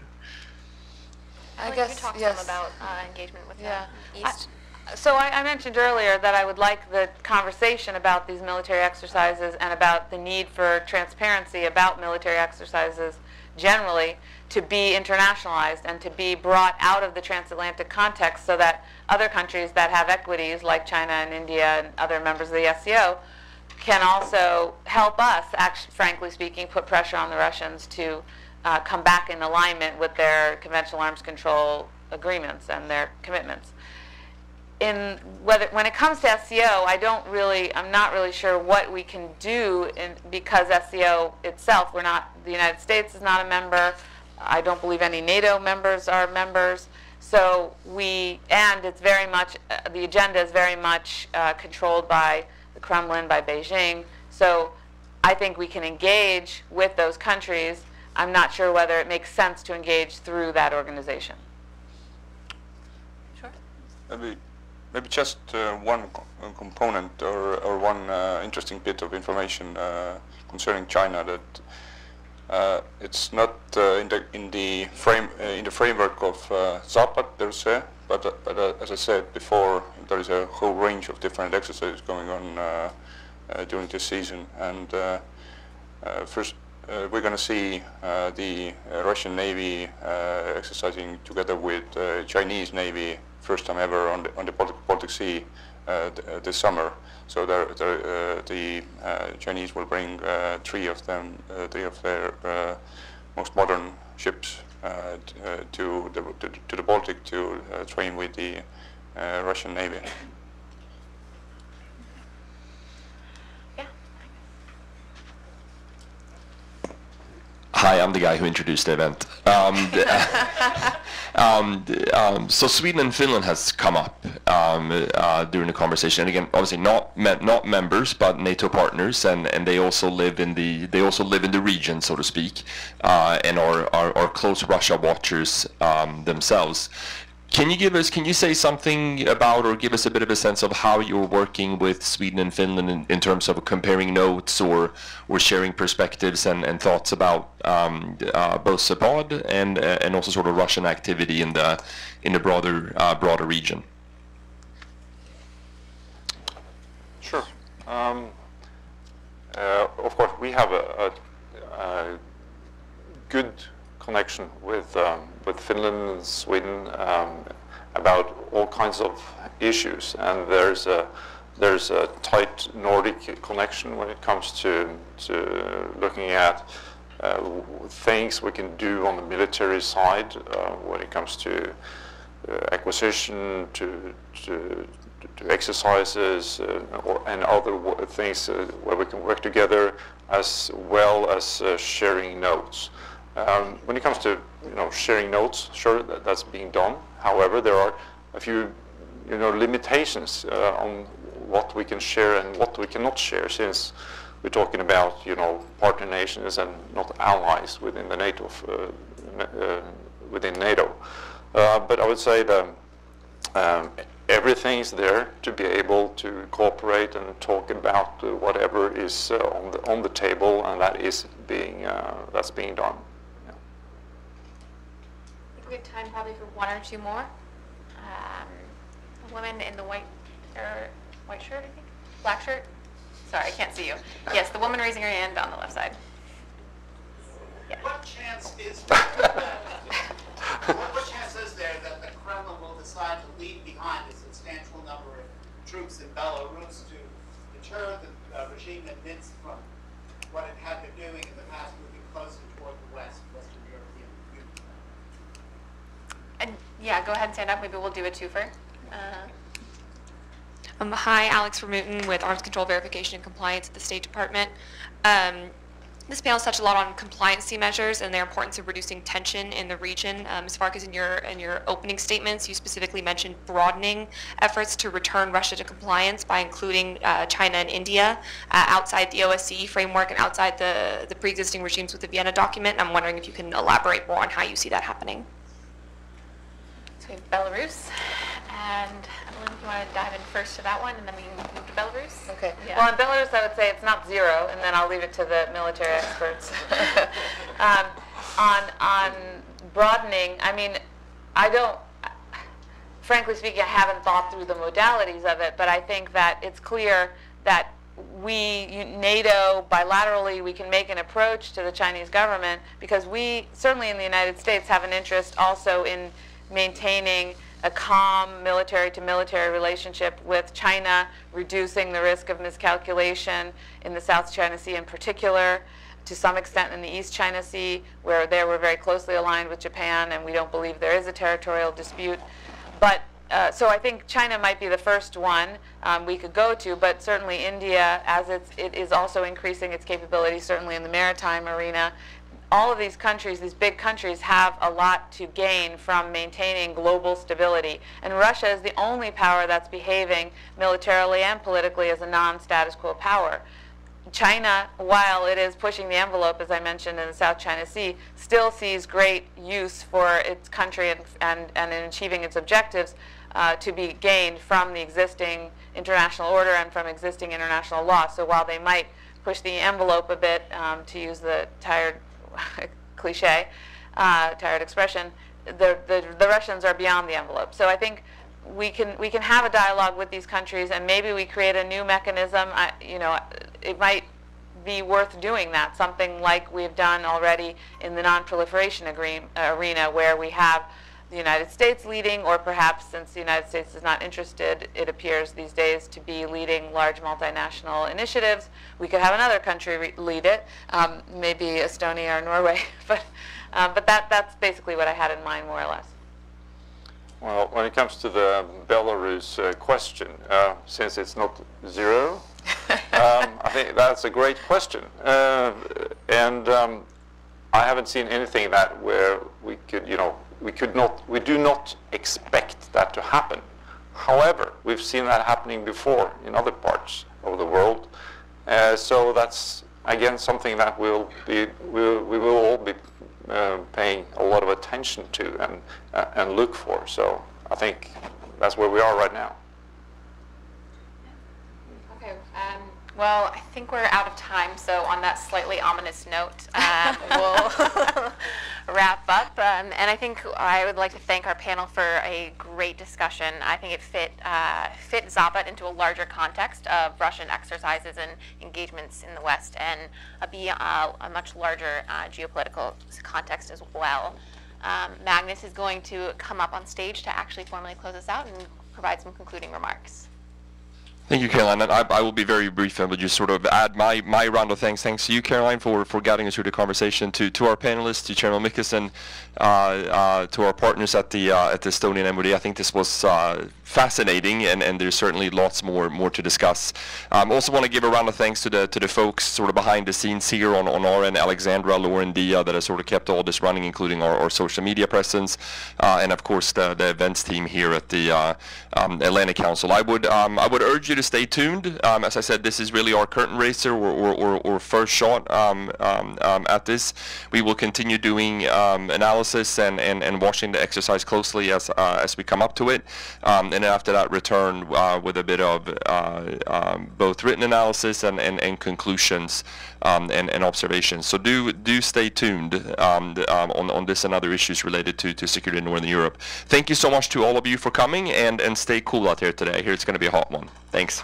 I guess, you talked to them about engagement with the East. So I mentioned earlier that I would like the conversation about these military exercises and about the need for transparency about military exercises generally to be internationalized and to be brought out of the transatlantic context so that other countries that have equities like China and India and other members of the SCO can also help us, frankly speaking, put pressure on the Russians to come back in alignment with their conventional arms control agreements and their commitments. When it comes to SCO, I'm not really sure what we can do because SCO itself, the United States is not a member. I don't believe any NATO members are members. So it's very much, the agenda is very much controlled by the Kremlin, by Beijing. So I think we can engage with those countries. I'm not sure whether it makes sense to engage through that organization. Sure. Maybe just one component or one interesting bit of information concerning China that it's not in the framework of Zapad per se, but as I said before, there is a whole range of different exercises going on during this season, and first we're going to see the Russian Navy exercising together with Chinese Navy. First time ever on the Baltic Sea this summer. So the Chinese will bring three of their most modern ships to the Baltic to train with the Russian Navy. Hi, I'm the guy who introduced the event. So Sweden and Finland has come up during the conversation, and again, obviously not members, but NATO partners, and they also live in the region, so to speak, and are close Russia watchers themselves. Can you say something about, or give us a bit of a sense of how you're working with Sweden and Finland in terms of comparing notes or sharing perspectives and thoughts about both Zapad and also sort of Russian activity in the broader region? Sure. Of course, we have a good connection with Finland and Sweden about all kinds of issues, and there's a tight Nordic connection when it comes to looking at things we can do on the military side when it comes to acquisition, to exercises, and other things where we can work together, as well as sharing notes. When it comes to sharing notes, sure, that's being done. However, there are a few limitations on what we can share and what we cannot share, since we're talking about partner nations and not allies within the NATO. But I would say that everything's there to be able to cooperate and talk about whatever is on the table, and that's being done. We have time probably for one or two more. A woman in the white shirt, I think? Black shirt? Sorry, I can't see you. Yes, the woman raising her hand on the left side. Yeah. What chance is there that the Kremlin will decide to leave behind a substantial number of troops in Belarus to deter the regime in Minsk from what it had been doing in the past, moving closer toward the Western European Union? And yeah, go ahead and stand up. Maybe we'll do a twofer. Hi, Alex Vermooten with Arms Control Verification and Compliance at the State Department. This panel touched a lot on compliancy measures and their importance of reducing tension in the region. Ms. Farkas, in your opening statements, you specifically mentioned broadening efforts to return Russia to compliance by including China and India outside the OSCE framework and outside the pre-existing regimes with the Vienna document. I'm wondering if you can elaborate more on how you see that happening. So we have Belarus, and Evelyn, if you want to dive in first to that one, and then we can move to Belarus. Okay. Yeah. Well, in Belarus, I would say it's not zero, and then I'll leave it to the military experts. On broadening, I mean, frankly speaking, I haven't thought through the modalities of it, but I think that it's clear that NATO, bilaterally, we can make an approach to the Chinese government, because we, certainly in the United States, have an interest also in maintaining a calm military-to-military relationship with China, reducing the risk of miscalculation in the South China Sea in particular, to some extent in the East China Sea, where there we're very closely aligned with Japan, and we don't believe there is a territorial dispute. But so I think China might be the first one we could go to, but certainly India, as it is also increasing its capabilities, certainly in the maritime arena. All of these countries, these big countries, have a lot to gain from maintaining global stability. And Russia is the only power that's behaving militarily and politically as a non-status quo power. China, while it is pushing the envelope, as I mentioned, in the South China Sea, still sees great use for its country and in achieving its objectives to be gained from the existing international order and from existing international law. So while they might push the envelope a bit, to use the tired tired expression, the Russians are beyond the envelope. So I think we can have a dialogue with these countries, and maybe we create a new mechanism. It might be worth doing that, something like we've done already in the non-proliferation arena, where we have the United States leading, or perhaps, since the United States is not interested, it appears these days to be leading large multinational initiatives. We could have another country lead it, maybe Estonia or Norway, but that's basically what I had in mind, more or less. Well, when it comes to the Belarus question, since it's not zero, I think that's a great question, and I haven't seen anything that where we could, we do not expect that to happen. However, we've seen that happening before in other parts of the world, so that's again something that we will all be paying a lot of attention to and look for. So I think that's where we are right now. Okay. Well, I think we're out of time, so on that slightly ominous note, we'll wrap up. And I think I would like to thank our panel for a great discussion. I think it fit Zapad into a larger context of Russian exercises and engagements in the West, and a much larger geopolitical context as well. Magnus is going to come up on stage to actually formally close us out and provide some concluding remarks. Thank you, Caroline. And I will be very brief and will just sort of add my round of thanks. Thanks to you, Caroline, for guiding us through the conversation, to our panelists, to Chairman Mikkelsen, to our partners at the Estonian MOD. I think this was fascinating, and there's certainly lots more to discuss. Also want to give a round of thanks to the folks sort of behind the scenes here on our end, Alexandra, Lauren, Dia, that has sort of kept all this running, including our social media presence, and of course the events team here at the Atlantic Council. I would urge you to stay tuned. As I said, this is really our curtain raiser or first shot at this. We will continue doing analysis and watching the exercise closely as we come up to it, and after that return with a bit of both written analysis and conclusions and observations. So do stay tuned on this and other issues related to security in Northern Europe. Thank you so much to all of you for coming, and stay cool out here today. Here it's going to be a hot one. Thanks.